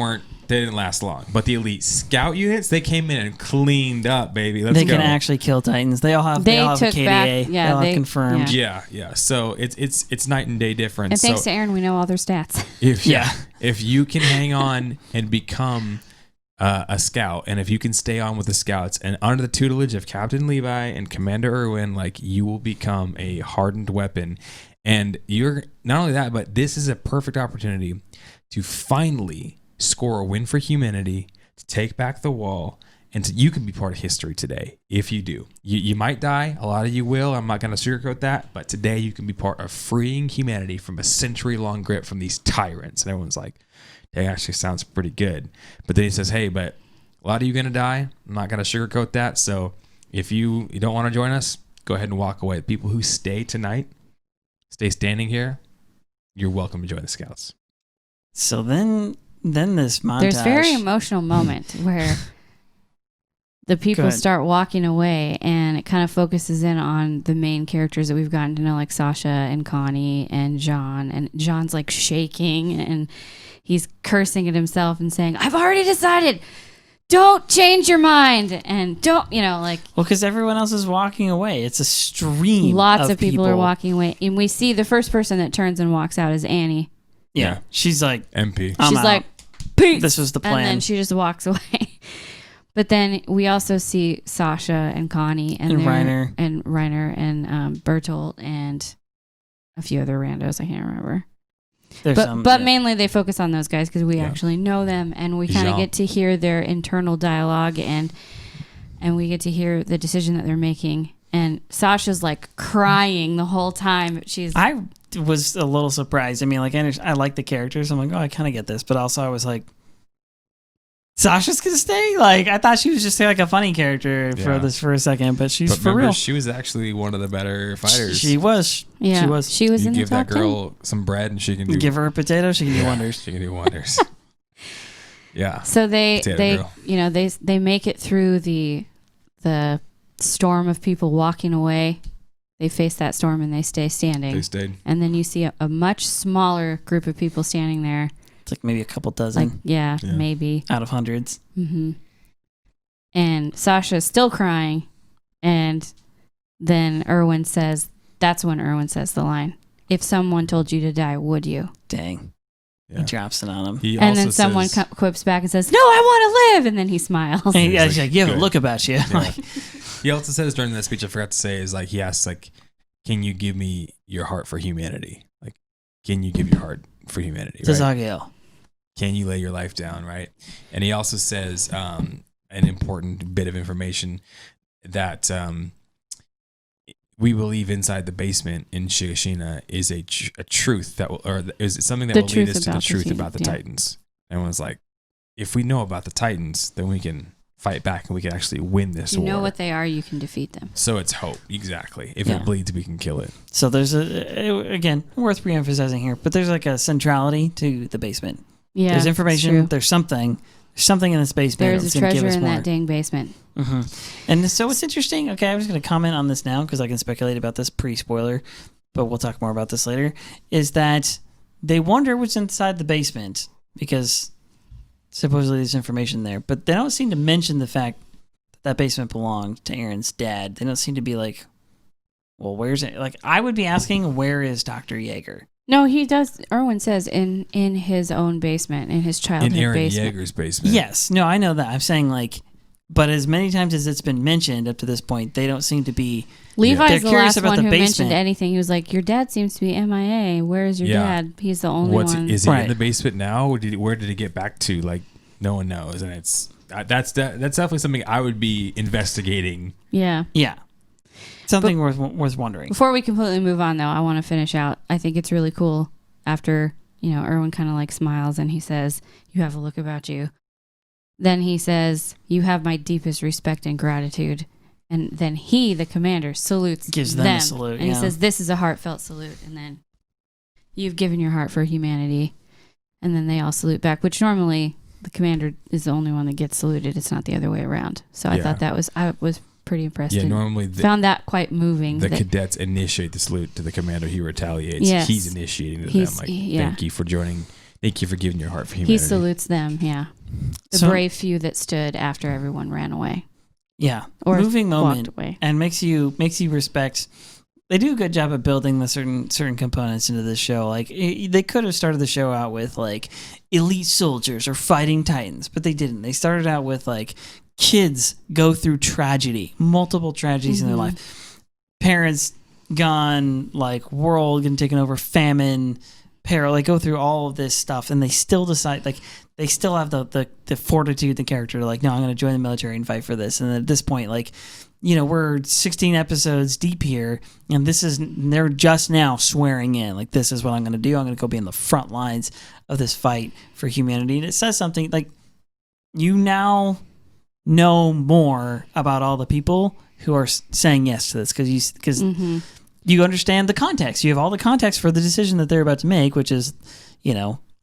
didn't last long. But the elite scout units, they came in and cleaned up, baby. Let's go. They can actually kill Titans. They all have KDA. They all have confirmed. Yeah. So it's night and day difference. And thanks to Eren, we know all their stats. If you can hang on and become a scout, and if you can stay on with the scouts and under the tutelage of Captain Levi and Commander Erwin, you will become a hardened weapon. And you're not only that, but this is a perfect opportunity to finally score a win for humanity, to take back the wall, and you can be part of history today if you do. You might die. A lot of you will. I'm not going to sugarcoat that. But today you can be part of freeing humanity from a century-long grip from these tyrants. And everyone's like, that actually sounds pretty good. But then he says, hey, but a lot of you going to die. I'm not going to sugarcoat that. So if you don't want to join us, go ahead and walk away. The people who stay tonight, stay standing here, you're welcome to join the scouts. So then this montage. There's a very emotional moment where the people start walking away, and it kind of focuses in on the main characters that we've gotten to know, like Sasha and Connie and John. And John's shaking, and he's cursing at himself and saying, I've already decided. Don't change your mind, and don't, well, because everyone else is walking away. It's a stream. Lots of people are walking away, and we see the first person that turns and walks out is Annie. Yeah. She's like, MP. She's like, peace. This was the plan. And then she just walks away. But then we also see Sasha and Connie and Reiner and Bertolt and a few other randos. I can't remember. But mainly they focus on those guys because we actually know them, and we kind of get to hear their internal dialogue, and we get to hear the decision that they're making. And Sasha's crying the whole time. I was a little surprised. I mean, I like the characters. I'm like, oh, I kind of get this, but also I was like, Sasha's gonna stay? I thought she was just a funny character for a second, but for real. She was actually one of the better fighters. She was. Yeah, she was in the top 10. Give that girl some bread, and she can give her a potato. She can do wonders. She can do wonders. Yeah. So they make it through the storm of people walking away. They face that storm and they stay standing. They stayed. And then you see a much smaller group of people standing there. It's maybe a couple dozen. Maybe. Out of hundreds. Mm-hmm. And Sasha's still crying. And then Erwin says, that's when Erwin says the line, if someone told you to die, would you? Dang. Yeah. He drops it on him. And then someone quips back and says, no, I want to live. And then he smiles. And he's like, you have a look about you. Yeah. He also says during that speech, I forgot to say, is he asks, can you give me your heart for humanity? Can you give your heart for humanity? Right? Can you lay your life down, right? And he also says an important bit of information that we believe inside the basement in Shigashina is a truth that will, or is something that will lead us to the truth about the Titans. Everyone's like, if we know about the Titans, then we can fight back and we can actually win this war. You know what they are, you can defeat them. So it's hope, exactly. If it bleeds, we can kill it. So there's again, worth re-emphasizing here, but there's a centrality to the basement. Yeah, there's information, there's something something in this basement. There's a treasure in that dang basement. Mm-hmm. And so what's interesting, okay, I was going to comment on this now because I can speculate about this pre-spoiler, but we'll talk more about this later, is that they wonder what's inside the basement because supposedly there's information there, but they don't seem to mention the fact that basement belonged to Eren's dad. They don't seem to be like, well, where's it? Like, I would be asking, where is Dr. Yeager? No, he does. Erwin says in his own basement, in his childhood basement. In Eren basement. Yeager's basement. Yes. No, I know that. I'm saying, like, but as many times as it's been mentioned up to this point, they don't seem to be... Levi's the last one who mentioned anything. He was like, your dad seems to be MIA. Where is your dad? He's the only one. Is he in the basement now? Or where did he get back to? Like, no one knows. And that's definitely something I would be investigating. Yeah. Yeah. Something worth wondering. Before we completely move on, though, I want to finish out. I think it's really cool after, Erwin kind of like smiles and he says, you have a look about you. Then he says, you have my deepest respect and gratitude. And then he, the commander, salutes Gives them a salute, and he says, this is a heartfelt salute. And then, you've given your heart for humanity. And then they all salute back, which normally the commander is the only one that gets saluted. It's not the other way around. So I thought I was pretty impressed. Yeah, normally found that quite moving. The cadets initiate the salute to the commander. He retaliates. Yes. He's initiating to them. Like, thank you for joining. Thank you for giving your heart for humanity. He salutes them, yeah. The brave few that stood after everyone ran away. Yeah, or moving moment, away. And makes you respect. They do a good job of building the certain components into this show. Like they could have started the show out with like elite soldiers or fighting titans, but they didn't. They started out with like kids go through tragedy, multiple tragedies in their life, parents gone, like world getting taken over, famine, peril. They go through all of this stuff, and they still decide like. They still have the fortitude, the character to like, no, I'm going to join the military and fight for this. And at this point, like, we're 16 episodes deep here, and they're just now swearing in, like, this is what I'm going to do. I'm going to go be in the front lines of this fight for humanity. And it says something like, you now know more about all the people who are saying yes to this because you understand the context. You have all the context for the decision that they're about to make, which is,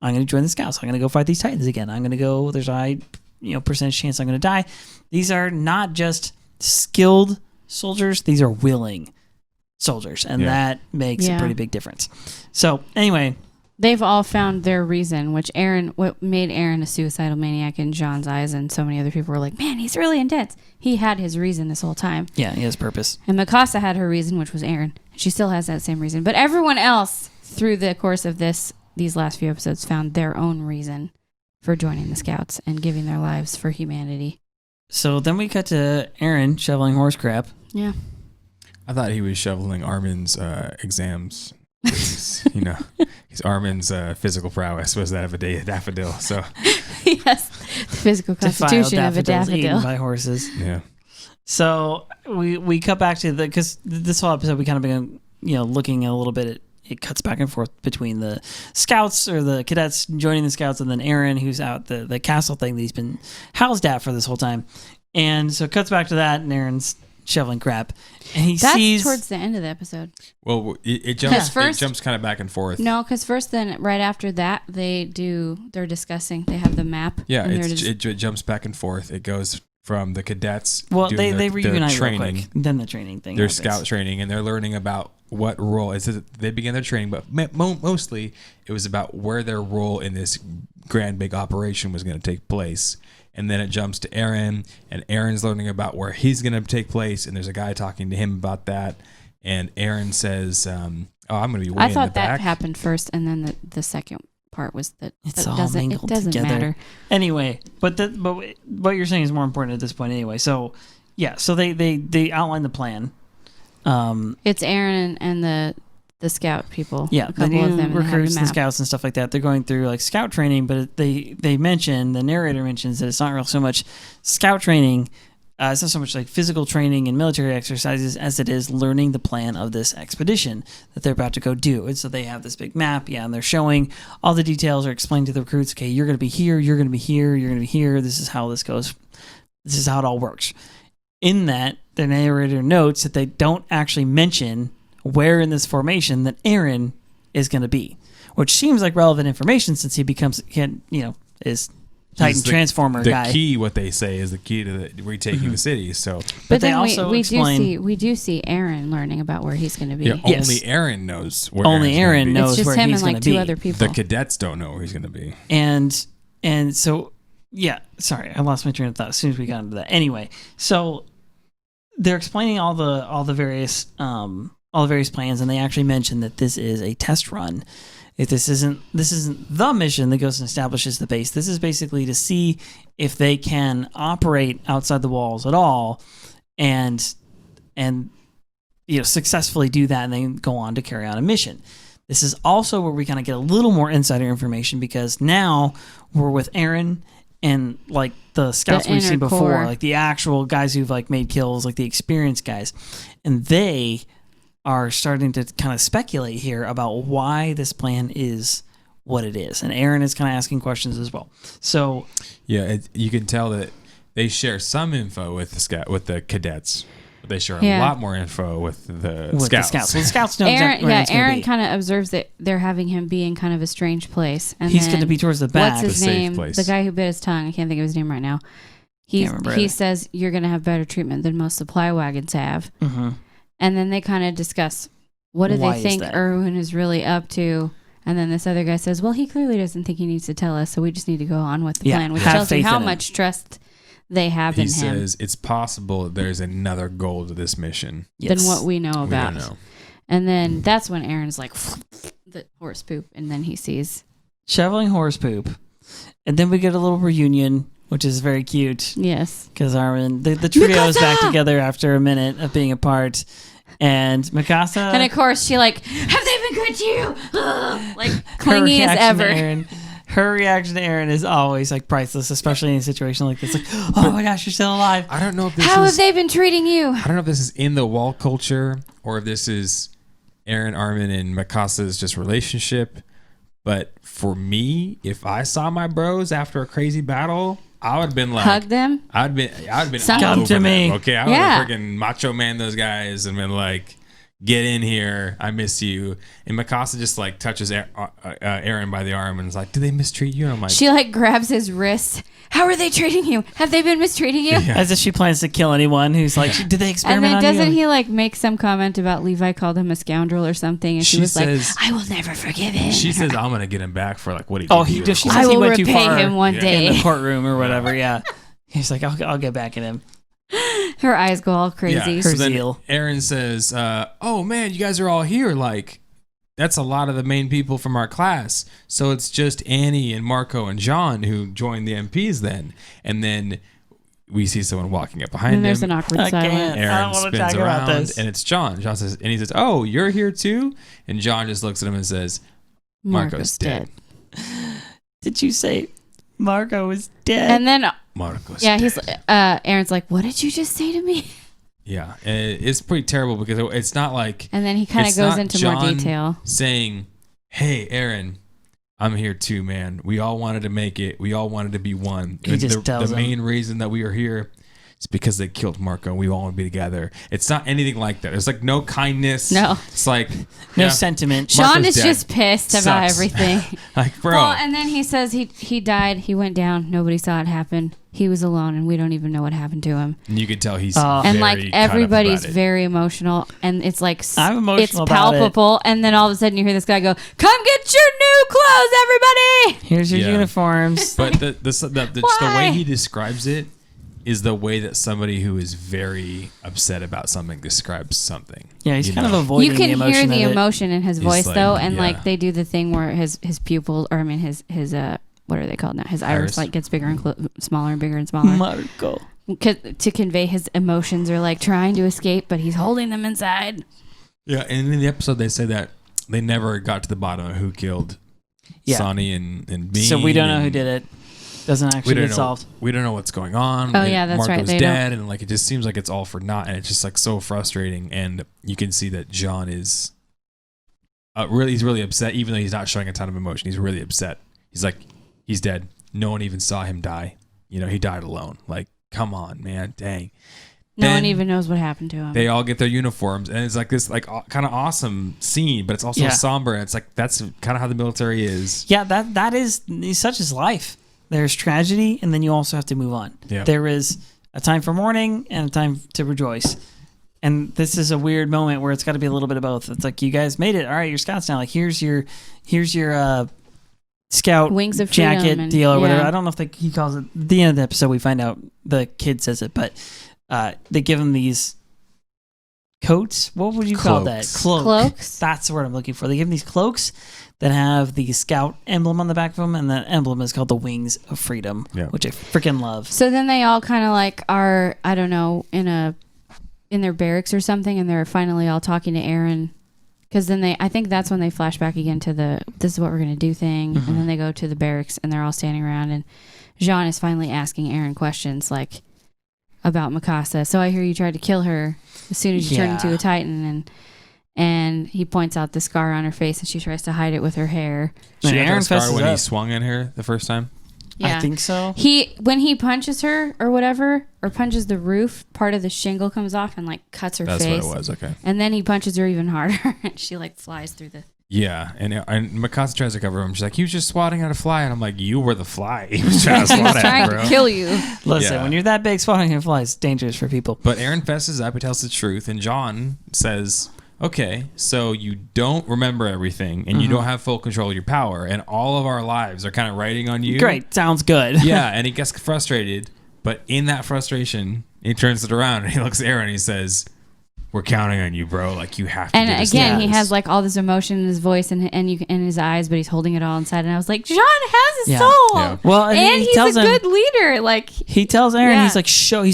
I'm going to join the Scouts. I'm going to go fight these Titans again. I'm going to go. There's a high, percentage chance I'm going to die. These are not just skilled soldiers. These are willing soldiers, and that makes a pretty big difference. So anyway, they've all found their reason, what made Eren a suicidal maniac in John's eyes, and so many other people were like, man, he's really intense. He had his reason this whole time. Yeah, he has purpose. And Mikasa had her reason, which was Eren. She still has that same reason. But everyone else, through the course of these last few episodes, found their own reason for joining the Scouts and giving their lives for humanity. So then we cut to Eren shoveling horse crap. Yeah. I thought he was shoveling Armin's exams. He's Armin's physical prowess was that of a daffodil. So yes, the physical constitution of a daffodil eaten by horses. Yeah. So we cut back to because this whole episode we kind of began looking a little bit at. It cuts back and forth between the Scouts or the cadets joining the Scouts and then Eren, who's out the castle thing that he's been housed at for this whole time. And so it cuts back to that, and Eren's shoveling crap. And That's towards the end of the episode. Well, it jumps kind of back and forth. No, because first then right after that, they're discussing. They have the map. Yeah, it jumps back and forth. It goes from the cadets. Well, they reunite real quick. Then the training thing. Their scout training, and they're learning about what role is it. They began their training, but mostly it was about where their role in this grand big operation was going to take place. And then it jumps to Eren, and Eren's learning about where he's going to take place, and there's a guy talking to him about that. And Eren says, I'm going to be way in the back. I thought that happened first, and then the second part was that it doesn't together. Matter. Anyway, but what you're saying is more important at this point anyway. So, yeah, so they outline the plan. It's Eren and the scout people. Yeah, the new recruits and scouts and stuff like that. They're going through like scout training, but the narrator mentions that it's not real so much scout training. It's not so much like physical training and military exercises as it is learning the plan of this expedition that they're about to go do. And so they have this big map, and they're showing all the details, are explaining to the recruits, okay, you're going to be here, you're going to be here, you're going to be here. This is how this goes. This is how it all works. In that, the narrator notes that they don't actually mention where in this formation that Eren is going to be, which seems like relevant information since he is Titan Transformer guy. The key, what they say, is the key to retaking the city. So, but they then also we explain do see Eren learning about where he's going to be. yeah, Yes. only Eren knows where only Eren knows it's just where him he's and going like to be. two other people. The cadets don't know where he's going to be. And so, yeah, sorry, I lost my train of thought as soon as we got into that. Anyway, so they're explaining all the various plans, and they actually mention that this is a test run. If this isn't the mission that goes and establishes the base. This is basically to see if they can operate outside the walls at all, and successfully do that, and then go on to carry out a mission. This is also where we kind of get a little more insider information, because now we're with Eren and like the scouts we've seen before, like the actual guys who've like made kills, like the experienced guys, and they are starting to kind of speculate here about why this plan is what it is. And Eren is kind of asking questions as well. So yeah, you can tell that they share some info with the cadets, but they share a lot more info with the scouts. Well, the scouts know exactly where it's going to be. Eren kind of observes that they're having him be in kind of a strange place. And he's going to be towards the back. What's his name? Place. The guy who bit his tongue. I can't think of his name right now. He says you're going to have better treatment than most supply wagons have. Mm-hmm. And then they kind of discuss, what do they think Erwin is really up to? And then this other guy says, well, he clearly doesn't think he needs to tell us, so we just need to go on with the plan, which tells you how much trust they have in him. He says it's possible there's another goal to this mission than what we know about. We don't know. And then that's when Eren's like, the horse poop, and then he sees shoveling horse poop. And then we get a little reunion, which is very cute. Yes. Because Armin, the trio is back together after a minute of being apart. And Mikasa. And of course, she like, have they been good to you? Like, clingy as ever. Her reaction to Eren is always like priceless, especially in a situation like this. Like, oh my gosh, you're still alive. I don't know if this How have they been treating you? I don't know if this is in the wall culture or if this is Eren, Armin, and Mikasa's just relationship. But for me, if I saw my bros after a crazy battle, I would have been like, hug them. I'd been come to me. Okay, I would have freaking macho man those guys and been like, get in here, I miss you. And Mikasa just like touches Eren by the arm and is like, do they mistreat you? And I'm like, she like grabs his wrist. How are they treating you? Have they been mistreating you? Yeah. As if she plans to kill anyone who's like, did they experiment on you? And then doesn't he like make some comment about Levi called him a scoundrel or something? And she was says, like, I will never forgive him. She says, I'm going to get him back for like what he did. She I says will he went too repay far him one day. In the courtroom or whatever, yeah. He's like, I'll get back at him. Her eyes go all crazy. Yeah, so then Eren says, oh man, you guys are all here. Like, that's a lot of the main people from our class. So it's just Annie and Marco and John who joined the MPs then. And then we see someone walking up behind him. And there's an awkward silence. Eren spins around and it's John. John says, and he says, oh, you're here too? And John just looks at him and says, Marco's dead. Did you say Marco is dead? And then Marco's dead. He's Eren's like, what did you just say to me? Yeah, it's pretty terrible because it's not like. And then he kind of goes into John more detail, saying, "Hey, Eren, I'm here too, man. We all wanted to make it. We all wanted to be one. He just tells the main reason that we are here is because they killed Marco. And we all want to be together. It's not anything like that. There's like no kindness. No, it's like no sentiment. Sean is just pissed about everything. Like, bro. Well, and then he says he died. He went down. Nobody saw it happen. He was alone, and we don't even know what happened to him. And you can tell he's and like everybody's very emotional, and it's like I'm emotional. It's palpable, and then all of a sudden you hear this guy go, "Come get your new clothes, everybody! Here's your uniforms." But the way he describes it is the way that somebody who is very upset about something describes something. Yeah, he's kind of avoiding the emotion. You can hear the emotion in his voice though, and like they do the thing where his pupils, or I mean his what are they called now? His iris like gets bigger and smaller and bigger and smaller. Marco. To convey his emotions, are like trying to escape, but he's holding them inside. Yeah, and in the episode they say that they never got to the bottom of who killed Sonny and Bean. So we don't know who did it. Doesn't actually get solved. We don't know what's going on. Oh yeah, that's right. Marco's dead, and like it just seems like it's all for naught, and it's just like so frustrating. And you can see that John is he's really upset, even though he's not showing a ton of emotion. He's really upset. He's like, he's dead. No one even saw him die. You know, he died alone. Like, come on, man, dang. No one even knows what happened to him. They all get their uniforms, and it's like this, like kind of awesome scene, but it's also somber. And it's like that's kind of how the military is. Yeah, that is such his life. there's tragedy, and then you also have to move on. Yeah. There is a time for mourning and a time to rejoice. And this is a weird moment where it's got to be a little bit of both. It's like, you guys made it. All right, you're scouts now. Like, here's your scout Wings of jacket and, deal or whatever. yeah. I don't know if he calls it. At the end of the episode, we find out the kid says it, but they give him these coats. What would you call that? Cloaks. That's the word I'm looking for. They give him these cloaks that have the scout emblem on the back of them, and that emblem is called the Wings of Freedom, which I freaking love. So then they all kind of like are, I don't know, in their barracks or something, and they're finally all talking to Eren. Because then I think that's when they flash back again to this is what we're going to do thing. And then they go to the barracks and they're all standing around, and Jean is finally asking Eren questions like about Mikasa. So I hear you tried to kill her as soon as you turned into a Titan, and he points out the scar on her face, and she tries to hide it with her hair. She had that scar when he swung at her the first time? Yeah. I think so. When he punches her or whatever, or punches the roof, part of the shingle comes off and like cuts her face. That's what it was, okay. And then he punches her even harder, and she like flies through the... Yeah, and Mikasa tries to cover him. She's like, he was just swatting at a fly. And I'm like, you were the fly. He was trying to swat at bro. To kill you. Listen, when you're that big, swatting at a fly is dangerous for people. But Eren fesses up. He tells the truth. And Jean says, okay, so you don't remember everything, and you don't have full control of your power, and all of our lives are kind of riding on you. Great. Sounds good. Yeah, and he gets frustrated. But in that frustration, he turns it around, and he looks at Eren, and he says... We're counting on you, bro. Like, you have to. And again, he has like all this emotion in his voice and in his eyes, but he's holding it all inside. And I was like, Jean has a soul. Yeah. Well, and he's a good leader. Like, he tells Eren, he's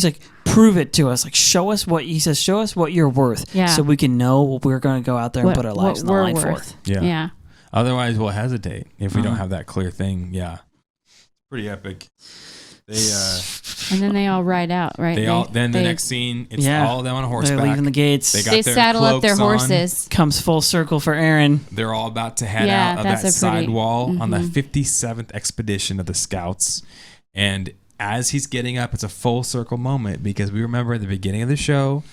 like, prove it to us. Like, show us what you're worth. Yeah. So we can know what we're going to go out there and put our lives on the line for. Yeah. Otherwise, we'll hesitate if we don't have that clear thing. Yeah. Pretty epic. And then they all ride out, right? The next scene, it's all of them on horseback. They're leaving the gates. They saddle up their horses. Comes full circle for Eren. They're all about to head out of that side wall on the 57th expedition of the Scouts. And as he's getting up, it's a full circle moment because we remember at the beginning of the show,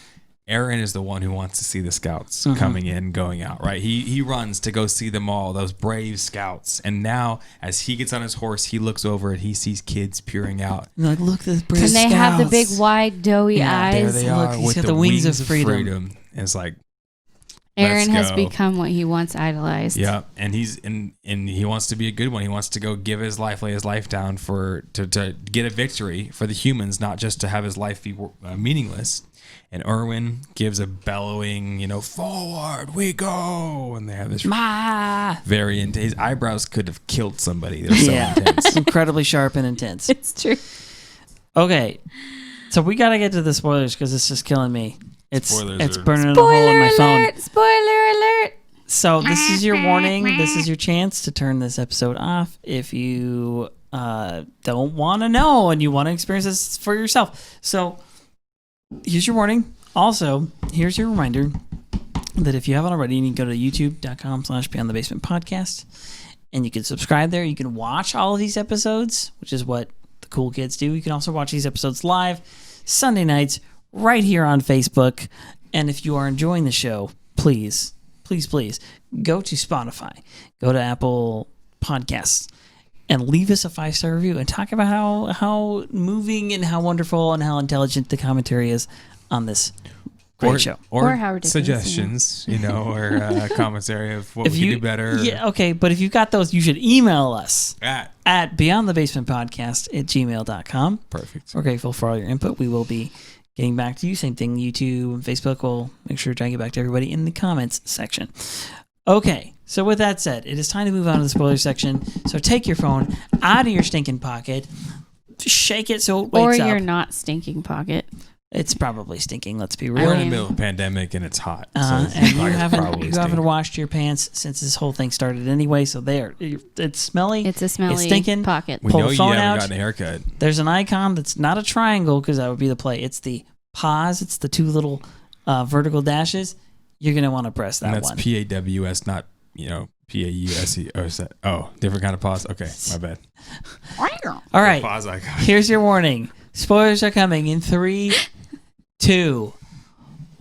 Eren is the one who wants to see the Scouts coming in, going out, right? He runs to go see them all, those brave Scouts. And now, as he gets on his horse, he looks over and he sees kids peering out. And like, look, this brave Scouts. And they have the big, wide, doughy eyes. There they are. He's got the wings of freedom. And it's like, Eren has become what he once idolized. Yeah, and he wants to be a good one. He wants to go give his life, lay his life down to get a victory for the humans, not just to have his life be meaningless. And Erwin gives a bellowing, forward we go. And they have this very intense. His eyebrows could have killed somebody. They're so intense. Incredibly sharp and intense. It's true. Okay. So we got to get to the spoilers because it's just killing me. It's Spoilers burning a hole in my phone. Spoiler alert. So this is your warning. This is your chance to turn this episode off if you don't want to know and you want to experience this for yourself. So here's your warning. Also, here's your reminder that if you haven't already, you can go to youtube.com/beyondthebasementpodcast and you can subscribe there. You can watch all of these episodes, which is what the cool kids do. You can also watch these episodes live Sunday nights right here on Facebook. And if you are enjoying the show, please go to Spotify, go to Apple Podcasts, and leave us a 5-star review and talk about how moving and how wonderful and how intelligent the commentary is on this great show. Or how ridiculous, suggestions, or commentary of what we can do better. Yeah, okay, but if you've got those, you should email us at beyondthebasementpodcast@gmail.com. Perfect. We're grateful for all your input. We will be getting back to you. Same thing, YouTube and Facebook. We'll make sure to try and get back to everybody in the comments section. Okay, so with that said, it is time to move on to the spoiler section. So take your phone out of your stinking pocket, shake it so it wakes up. Or your not stinking pocket. It's probably stinking, let's be real. We're in the middle of a pandemic and it's hot. And you haven't washed your pants since this whole thing started anyway, so it's smelly. It's a smelly stinking pocket. We know you haven't gotten a haircut. There's an icon that's not a triangle because that would be the play. It's the pause. It's the two little vertical dashes. You're going to want to press that one. And that's PAWS, not, PAUSE. Oh, different kind of pause. Okay, my bad. All right. Pause icon. Here's your warning. Spoilers are coming in 3, 2,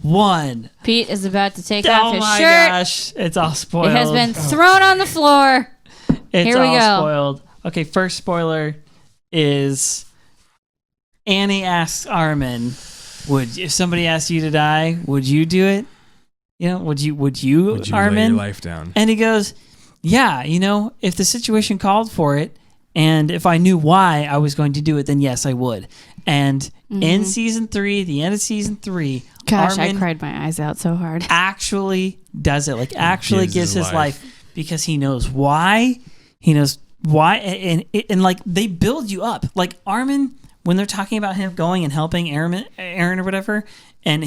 1. Pete is about to take off his shirt. Oh my gosh. It's all spoiled. It has been thrown on the floor. It's Here we all go. spoiled. Okay, first spoiler is Annie asks Armin, if somebody asked you to die, would you do it? You know, would you Armin? Lay your life down? And he goes, yeah, you know, if the situation called for it, and if I knew why I was going to do it, then yes, I would. And in season 3, the end of season 3, gosh, Armin I cried my eyes out so hard. actually does it. Like, actually gives his life because he knows why. He knows why. And like, they build you up. Like, Armin, when they're talking about him going and helping Eren or whatever, and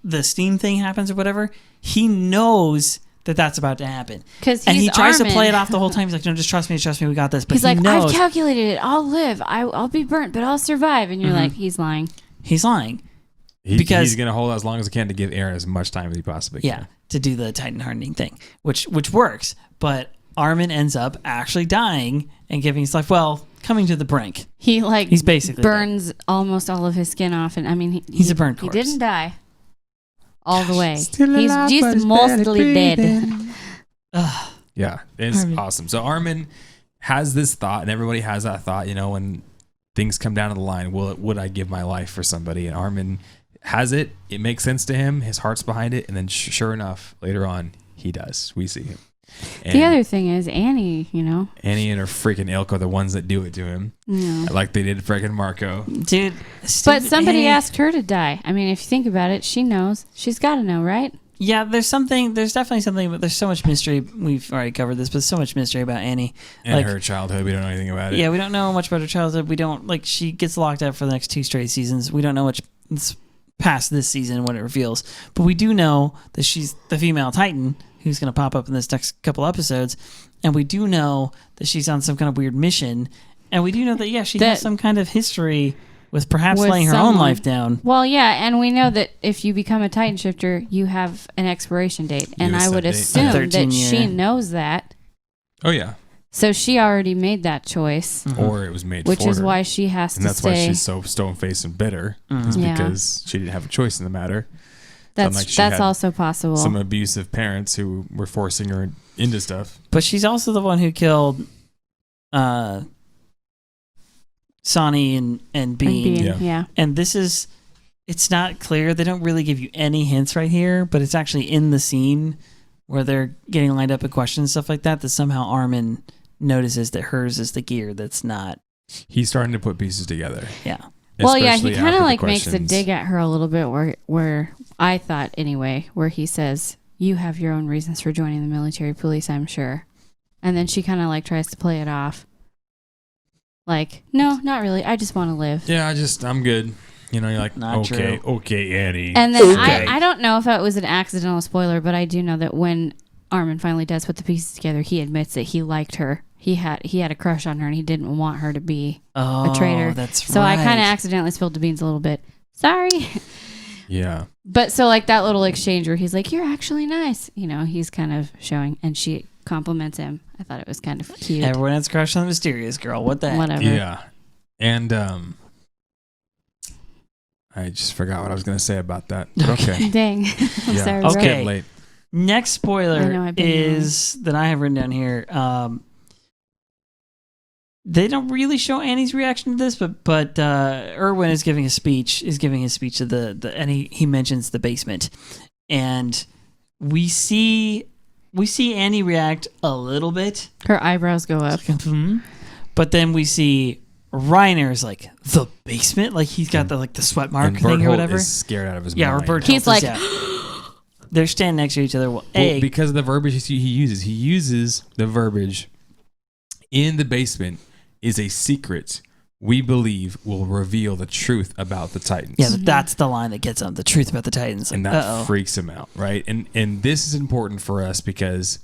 the steam thing happens or whatever, he knows that that's about to happen. And he tries Armin. To play it off the whole time. He's like, no, just trust me, we got this. But he's like, knows, I've calculated it. I'll live. I'll be burnt, but I'll survive. And you're like, he's lying. He's lying. Because he's going to hold out as long as he can to give Eren as much time as he possibly can. Yeah, to do the Titan hardening thing, which works. But Armin ends up actually dying and giving his life, coming to the brink. He's basically burns dead. Almost all of his skin off. And I mean, he's a burnt corpse. He didn't die all the way. He's just mostly dead. Yeah, it's awesome. So Armin has this thought, and everybody has that thought, you know, when things come down to the line, would I give my life for somebody? And Armin has it. It makes sense to him. His heart's behind it. And then sure enough, later on, he does. We see him. And the other thing is Annie, you know. Annie and her freaking ilk are the ones that do it to him. Yeah. Like they did freaking Marco. Dude. But somebody asked her to die. I mean, if you think about it, she knows. She's got to know, right? Yeah, there's definitely something, but there's so much mystery. We've already covered this, but there's so much mystery about Annie. And her childhood, we don't know anything about it. Yeah, we don't know much about her childhood. We don't, she gets locked up for the next 2 straight seasons. We don't know much past this season what it reveals. But we do know that she's the female Titan who's going to pop up in this next couple episodes. And we do know that she's on some kind of weird mission. And we do know that, she has some kind of history with perhaps laying her own life down. Well, yeah, and we know that if you become a Titan shifter, you have an expiration date. And I would assume that she knows that. Oh, yeah. So she already made that choice. Mm-hmm. Or it was made for her. Which is why she has to stay. And that's why she's so stone-faced and bitter. Mm-hmm. Is because she didn't have a choice in the matter. That's also possible. Some abusive parents who were forcing her into stuff. But she's also the one who killed Sonny and Bean. Yeah. And it's not clear. They don't really give you any hints right here, but it's actually in the scene where they're getting lined up at questions and stuff like that somehow Armin notices that hers is the gear that's not. He's starting to put pieces together. Yeah. Well, yeah, he kind of makes a dig at her a little bit where I thought anyway, where he says, you have your own reasons for joining the military police, I'm sure. And then she kind of tries to play it off. No, not really. I just want to live. Yeah, I'm good. You know, you're like, not okay, true. Okay, Annie. And then I don't know if that was an accidental spoiler, but I do know that when Armin finally does put the pieces together, he admits that he liked her. He had a crush on her, and he didn't want her to be a traitor. That's so right. I kind of accidentally spilled the beans a little bit. Sorry. Yeah. But so that little exchange where he's like, you're actually nice. You know, he's kind of showing, and she compliments him. I thought it was kind of cute. Everyone has a crush on the mysterious girl. What the heck? Whatever. Yeah. And I just forgot what I was going to say about that. Okay. Dang. I'm sorry. It's Okay. getting late. Next spoiler is that I have written down here. They don't really show Annie's reaction to this, but Erwin is giving his speech. To the and he mentions the basement, and we see Annie react a little bit. Her eyebrows go up, but then we see Reiner's the basement, he's got the sweat mark thing or whatever. Is scared out of his mind. Yeah, Roberto. He's like. They're standing next to each other. Well, because of the verbiage he uses the verbiage in the basement is a secret we believe will reveal the truth about the Titans. Yeah, that's the line that gets him, the truth about the Titans. And that freaks him out, right? And this is important for us because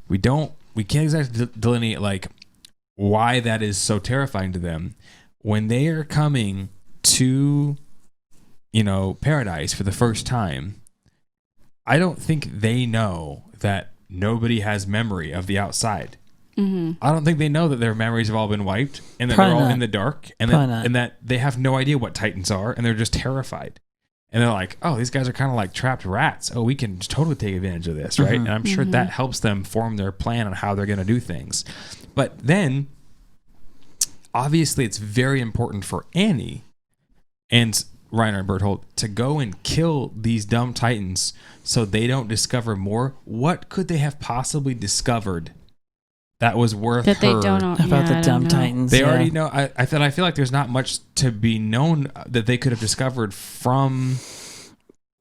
we can't exactly delineate why that is so terrifying to them when they are coming to paradise for the first time. I don't think they know that nobody has memory of the outside. Mm-hmm. I don't think they know that their memories have all been wiped and that they're all in the dark and that they have no idea what Titans are and they're just terrified. And they're like, oh, these guys are kind of like trapped rats. Oh, we can totally take advantage of this, right? Mm-hmm. And I'm sure that helps them form their plan on how they're going to do things. But then obviously it's very important for Annie and Reiner and Berthold to go and kill these dumb Titans so they don't discover more. What could they have possibly discovered that was worth that they don't know about the dumb Titans? They already know. I feel like there's not much to be known that they could have discovered from.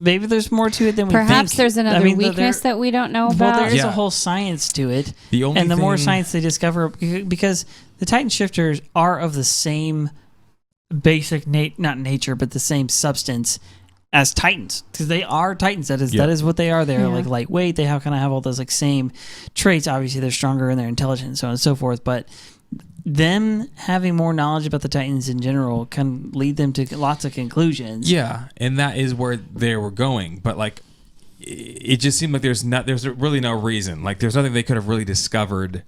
Maybe there's more to it than we think. Perhaps there's another weakness that we don't know about. Well, there is a whole science to it. The more science they discover, because the Titan shifters are of the same basic, not nature, but the same substance as Titans, because they are Titans. That is what they are. They're like lightweight. They kind of have all those like same traits. Obviously, they're stronger and they're intelligent and so on and so forth. But them having more knowledge about the Titans in general can lead them to lots of conclusions. Yeah, and that is where they were going. But like, it just seemed like there's really no reason. Like, there's nothing they could have really discovered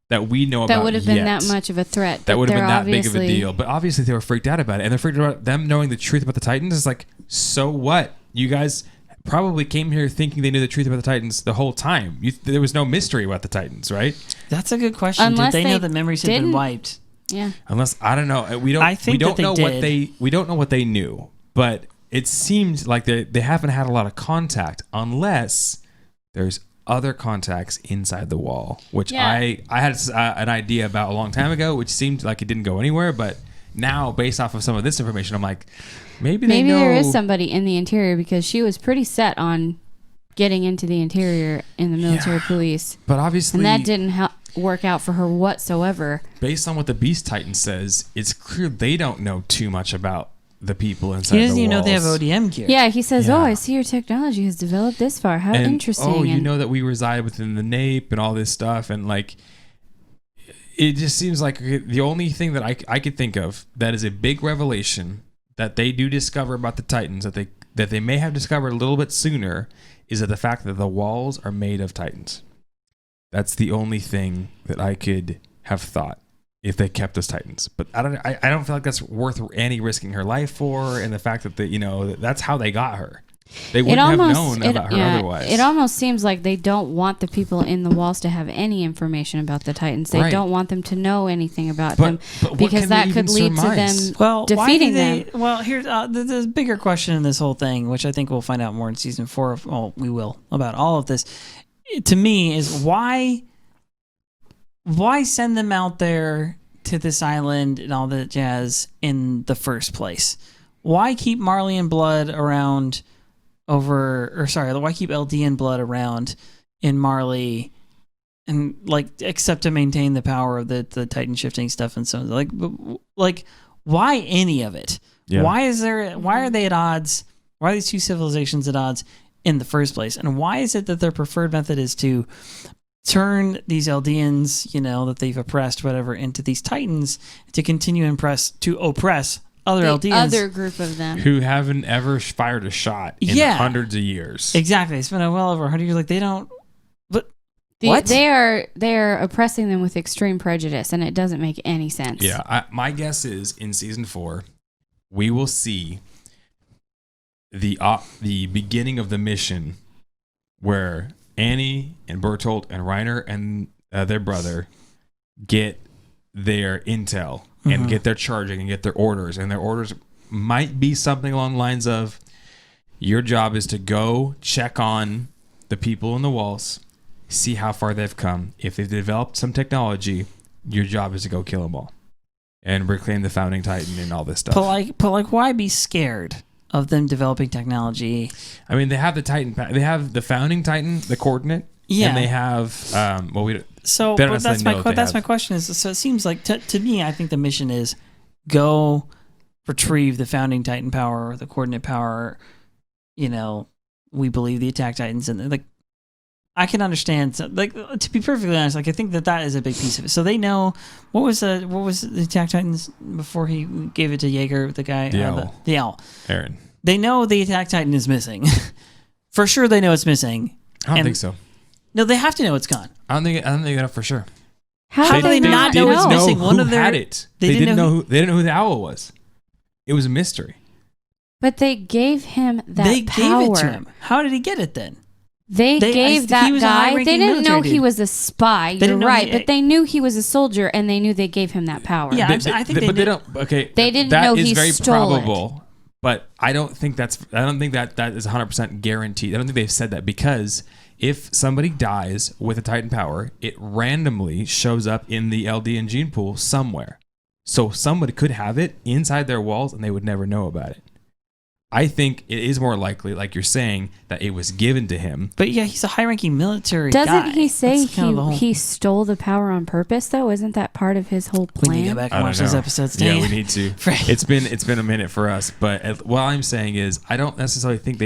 that we know about. That would have been that much of a threat. That would have been that big of a deal. But obviously they were freaked out about it. And they're freaked out about them knowing the truth about the Titans. It's like, so what? You guys probably came here thinking they knew the truth about the Titans the whole time. There was no mystery about the Titans, right? That's a good question. Unless did they know the memories had been wiped? Yeah. Know what they knew. But it seemed like they haven't had a lot of contact unless there's other contacts inside the wall, which I had an idea about a long time ago, which seemed like it didn't go anywhere. But now, based off of some of this information, I'm like, maybe there is somebody in the interior, because she was pretty set on getting into the interior in the military police. But obviously, and that didn't work out for her whatsoever. Based on what the Beast Titan says, it's clear they don't know too much about the people inside the walls. He doesn't even know they have ODM gear. Yeah, he says, I see your technology has developed this far. How interesting. Oh, you know that we reside within the nape and all this stuff. And like, it just seems like the only thing that I could think of that is a big revelation that they do discover about the Titans that they may have discovered a little bit sooner is that the fact that the walls are made of Titans. That's the only thing that I could have thought if they kept those Titans. But I don't feel like that's worth Annie risking her life for, and the fact that that's how they got her. They wouldn't have known about her otherwise. It almost seems like they don't want the people in the walls to have any information about the Titans. They don't want them to know anything about them, because that could lead to them defeating them. Well, here's the bigger question in this whole thing, which I think we'll find out more in season 4. Well, we will, about all of this. To me, is why send them out there to this island and all that jazz in the first place? Why keep Marley and Blood around why keep LD and Blood around in Marley, and except to maintain the power of the Titan shifting stuff and so like why any of it? Yeah. Why are they at odds? Why are these two civilizations at odds in the first place? And why is it that their preferred method is to turn these Eldians, that they've oppressed, whatever, into these Titans to continue to oppress other Eldians? Other group of them. Who haven't ever fired a shot in hundreds of years. Exactly. It's been well over 100 years. Like, they don't... But what? They are oppressing them with extreme prejudice, and it doesn't make any sense. Yeah. My guess is, in season 4, we will see the beginning of the mission where Annie and Berthold and Reiner and their brother get their intel and get their charging and get their orders. And their orders might be something along the lines of, your job is to go check on the people in the walls, see how far they've come. If they've developed some technology, your job is to go kill them all and reclaim the founding Titan and all this stuff. But why be scared of them developing technology? I mean, they have the Titan. They have the founding Titan, the coordinate. Yeah, and they have. So that's my question. Is so it seems like to me, I think the mission is go retrieve the founding Titan power, or the coordinate power. We believe the attack Titans, and I can understand. So, to be perfectly honest, I think that is a big piece of it. So they know what was the attack Titans before he gave it to Jaeger, the guy, the owl, Eren. They know the attack Titan is missing. For sure, they know it's missing. I don't think so. No, they have to know it's gone. I don't think they know for sure. How do they not know it's missing? One of their had it. They didn't know who the owl was. It was a mystery. But they gave him that power. Gave it to him. How did he get it then? They gave that guy. They didn't know he was a spy. You're right, but they knew he was a soldier, and they knew they gave him that power. Yeah, I think but they don't. Okay, they didn't know he very stole probable. It. But I don't think that is 100% guaranteed. I don't think they've said that because if somebody dies with a Titan power, it randomly shows up in the LD and gene pool somewhere. So somebody could have it inside their walls, and they would never know about it. I think it is more likely, like you're saying, that it was given to him. But yeah, he's a high-ranking military guy. Doesn't he say he stole the power on purpose, though? Isn't that part of his whole plan? We need to go back and watch those episodes. Yeah, we need to. It's been a minute for us. But what I'm saying is, I don't necessarily think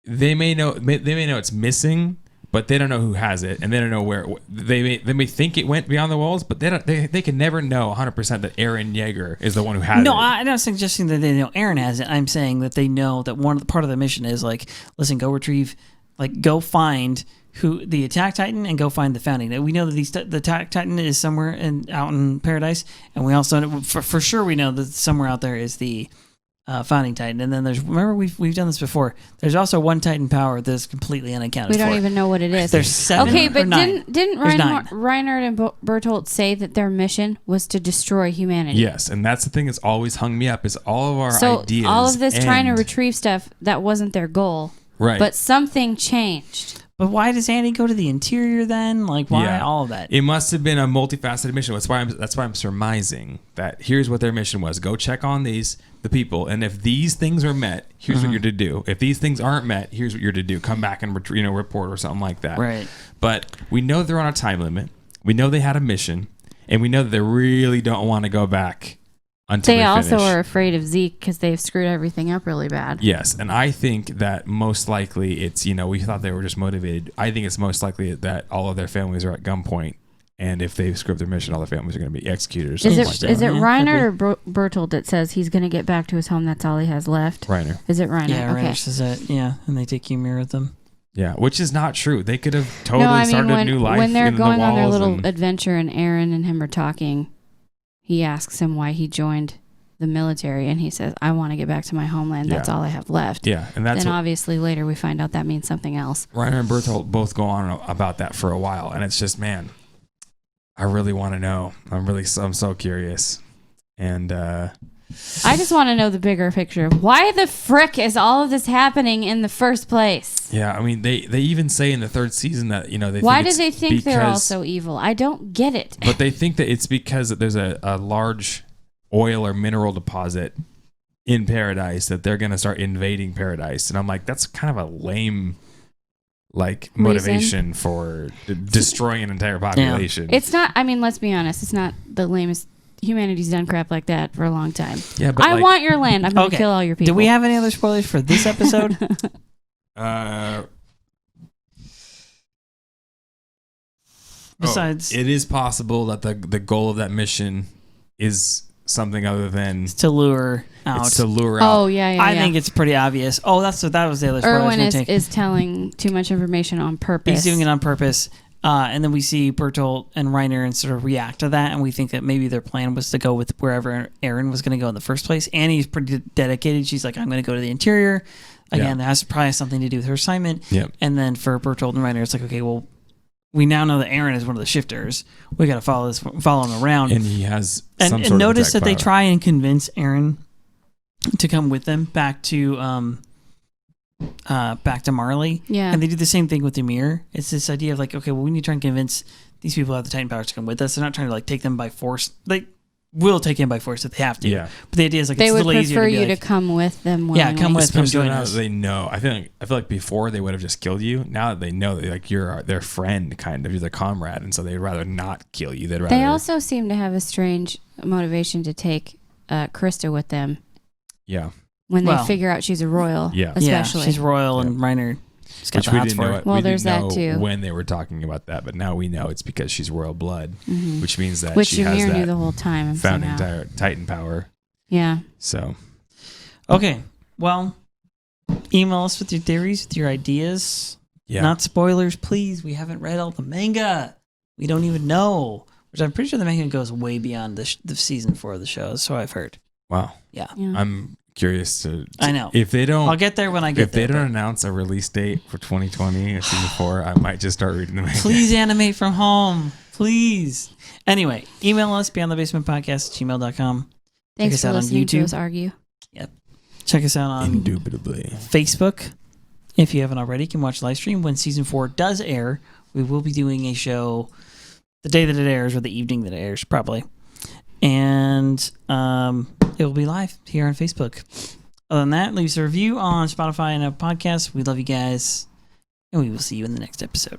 they may know it's missing, but they don't know who has it, and they don't know where. They may think it went beyond the walls, but they can never know 100% that Eren Yeager is the one who has it. No, I'm not suggesting that they know Eren has it. I'm saying that they know that part of the mission is like, listen, go go find who the Attack Titan and go find the Founding. We know that the Attack Titan is somewhere out in Paradise, and we also know, for sure we know that somewhere out there is the Founding Titan, and then remember we've done this before. There's also one Titan power that's completely unaccounted for. We don't even know what it is. There's 7 Okay, but or 9. didn't Reinhardt and Bertolt say that their mission was to destroy humanity? Yes, and that's the thing that's always hung me up is all of our ideas. So all of this trying to retrieve stuff, that wasn't their goal. Right. But something changed. But why does Andy go to the interior then? Like, why all of that? It must have been a multifaceted mission. That's why I'm surmising that here's what their mission was. Go check on the people, and if these things are met, here's what you're to do. If these things aren't met, here's what you're to do. Come back and report or something like that. Right. But we know they're on a time limit. We know they had a mission, and we know that they really don't want to go back until they also finish. are afraid of Zeke because they've screwed everything up really bad. Yes, and I think that most likely it's, we thought they were just motivated. I think it's most likely that all of their families are at gunpoint, and if they screw up their mission, all their families are going to be executed or something like that. Is it Reinhardt or Bertolt that says he's going to get back to his home? That's all he has left? Reiner. Is it Reinhardt? Yeah, okay. Reiner says that, and they take Ymir with them. Yeah, which is not true. They could have totally started a new life when they're in going the on their walls little adventure and Eren and him are talking, he asks him why he joined the military, and he says, I want to get back to my homeland. That's all I have left. Yeah, and that's obviously later we find out that means something else. Reiner and Bertolt both go on about that for a while, and it's just, man, I really want to know. I'm so curious. And I just want to know the bigger picture. Why the frick is all of this happening in the first place? Yeah, I mean, they even say in the 3rd season that, why do they think they're all so evil? I don't get it. But they think that it's because there's a large oil or mineral deposit in Paradise that they're going to start invading Paradise. And I'm like, that's kind of a lame motivation for destroying an entire population. Yeah. It's not, let's be honest, it's not the lamest. Humanity's done crap like that for a long time. Yeah, but I want your land. I'm going to kill all your people. Do we have any other spoilers for this episode? Besides, it is possible that the goal of that mission is something other than to lure out. It's to lure out. Oh yeah. I think it's pretty obvious. Oh, that was the other spoiler. Erwin is telling too much information on purpose. He's doing it on purpose. And then we see Bertolt and Reiner and sort of react to that, and we think that maybe their plan was to go with wherever Eren was going to go in the first place. Annie's pretty dedicated. She's like, I'm going to go to the interior. Again, that has probably something to do with her assignment. Yep. And then for Bertolt and Reiner, it's like, okay, well, we now know that Eren is one of the shifters. We got to follow him around. And he has some and notice that they try and convince Eren to come with them back to Marley. Yeah. And they do the same thing with Ymir. It's this idea of like, okay, well, we need to try and convince these people who have the Titan powers to come with us. They're not trying to take them by force. They will take him by force if they have to. Yeah. But the idea is they it's a would little easier prefer you to come with them. Yeah, come with them. Especially now that they know. I feel like before they would have just killed you. Now that they know that you're their friend, kind of, you're their comrade, and so they'd rather not kill you. They also seem to have a strange motivation to take Krista with them. Yeah. When they figure out she's a royal, especially. Yeah, she's royal, and Reiner has got the hots for it. Well, there's that too. When they were talking about that, but now we know it's because she's royal blood, which means that she has that knew the whole time. Founding Titan power. Yeah. So. Okay. Well, email us with your theories, with your ideas. Yeah. Not spoilers, please. We haven't read all the manga. We don't even know. Which I'm pretty sure the manga goes way beyond the season 4 of the show. So I've heard. Wow. Yeah. I'm curious to. I know. If they don't, I'll get there when I get there. If they don't announce a release date for 2020 or season 4, I might just start reading the manga. Please animate from home. Please. Anyway, email us beyondthebasementpodcast@gmail.com. Thanks for listening to us argue. Yep. Check us out on Indubitably. Facebook. If you haven't already, you can watch the live stream. When season 4 does air, we will be doing a show the day that it airs or the evening that it airs, probably. And it will be live here on Facebook. Other than that, leave us a review on Spotify and Apple Podcasts. We love you guys. And we will see you in the next episode.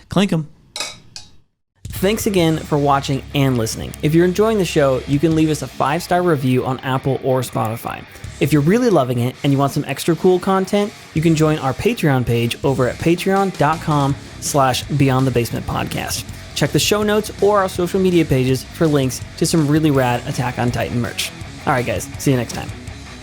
Clink 'em. Thanks again for watching and listening. If you're enjoying the show, you can leave us a 5-star review on Apple or Spotify. If you're really loving it and you want some extra cool content, you can join our Patreon page over at patreon.com/beyondthebasementpodcast. Check the show notes or our social media pages for links to some really rad Attack on Titan merch. All right, guys. See you next time.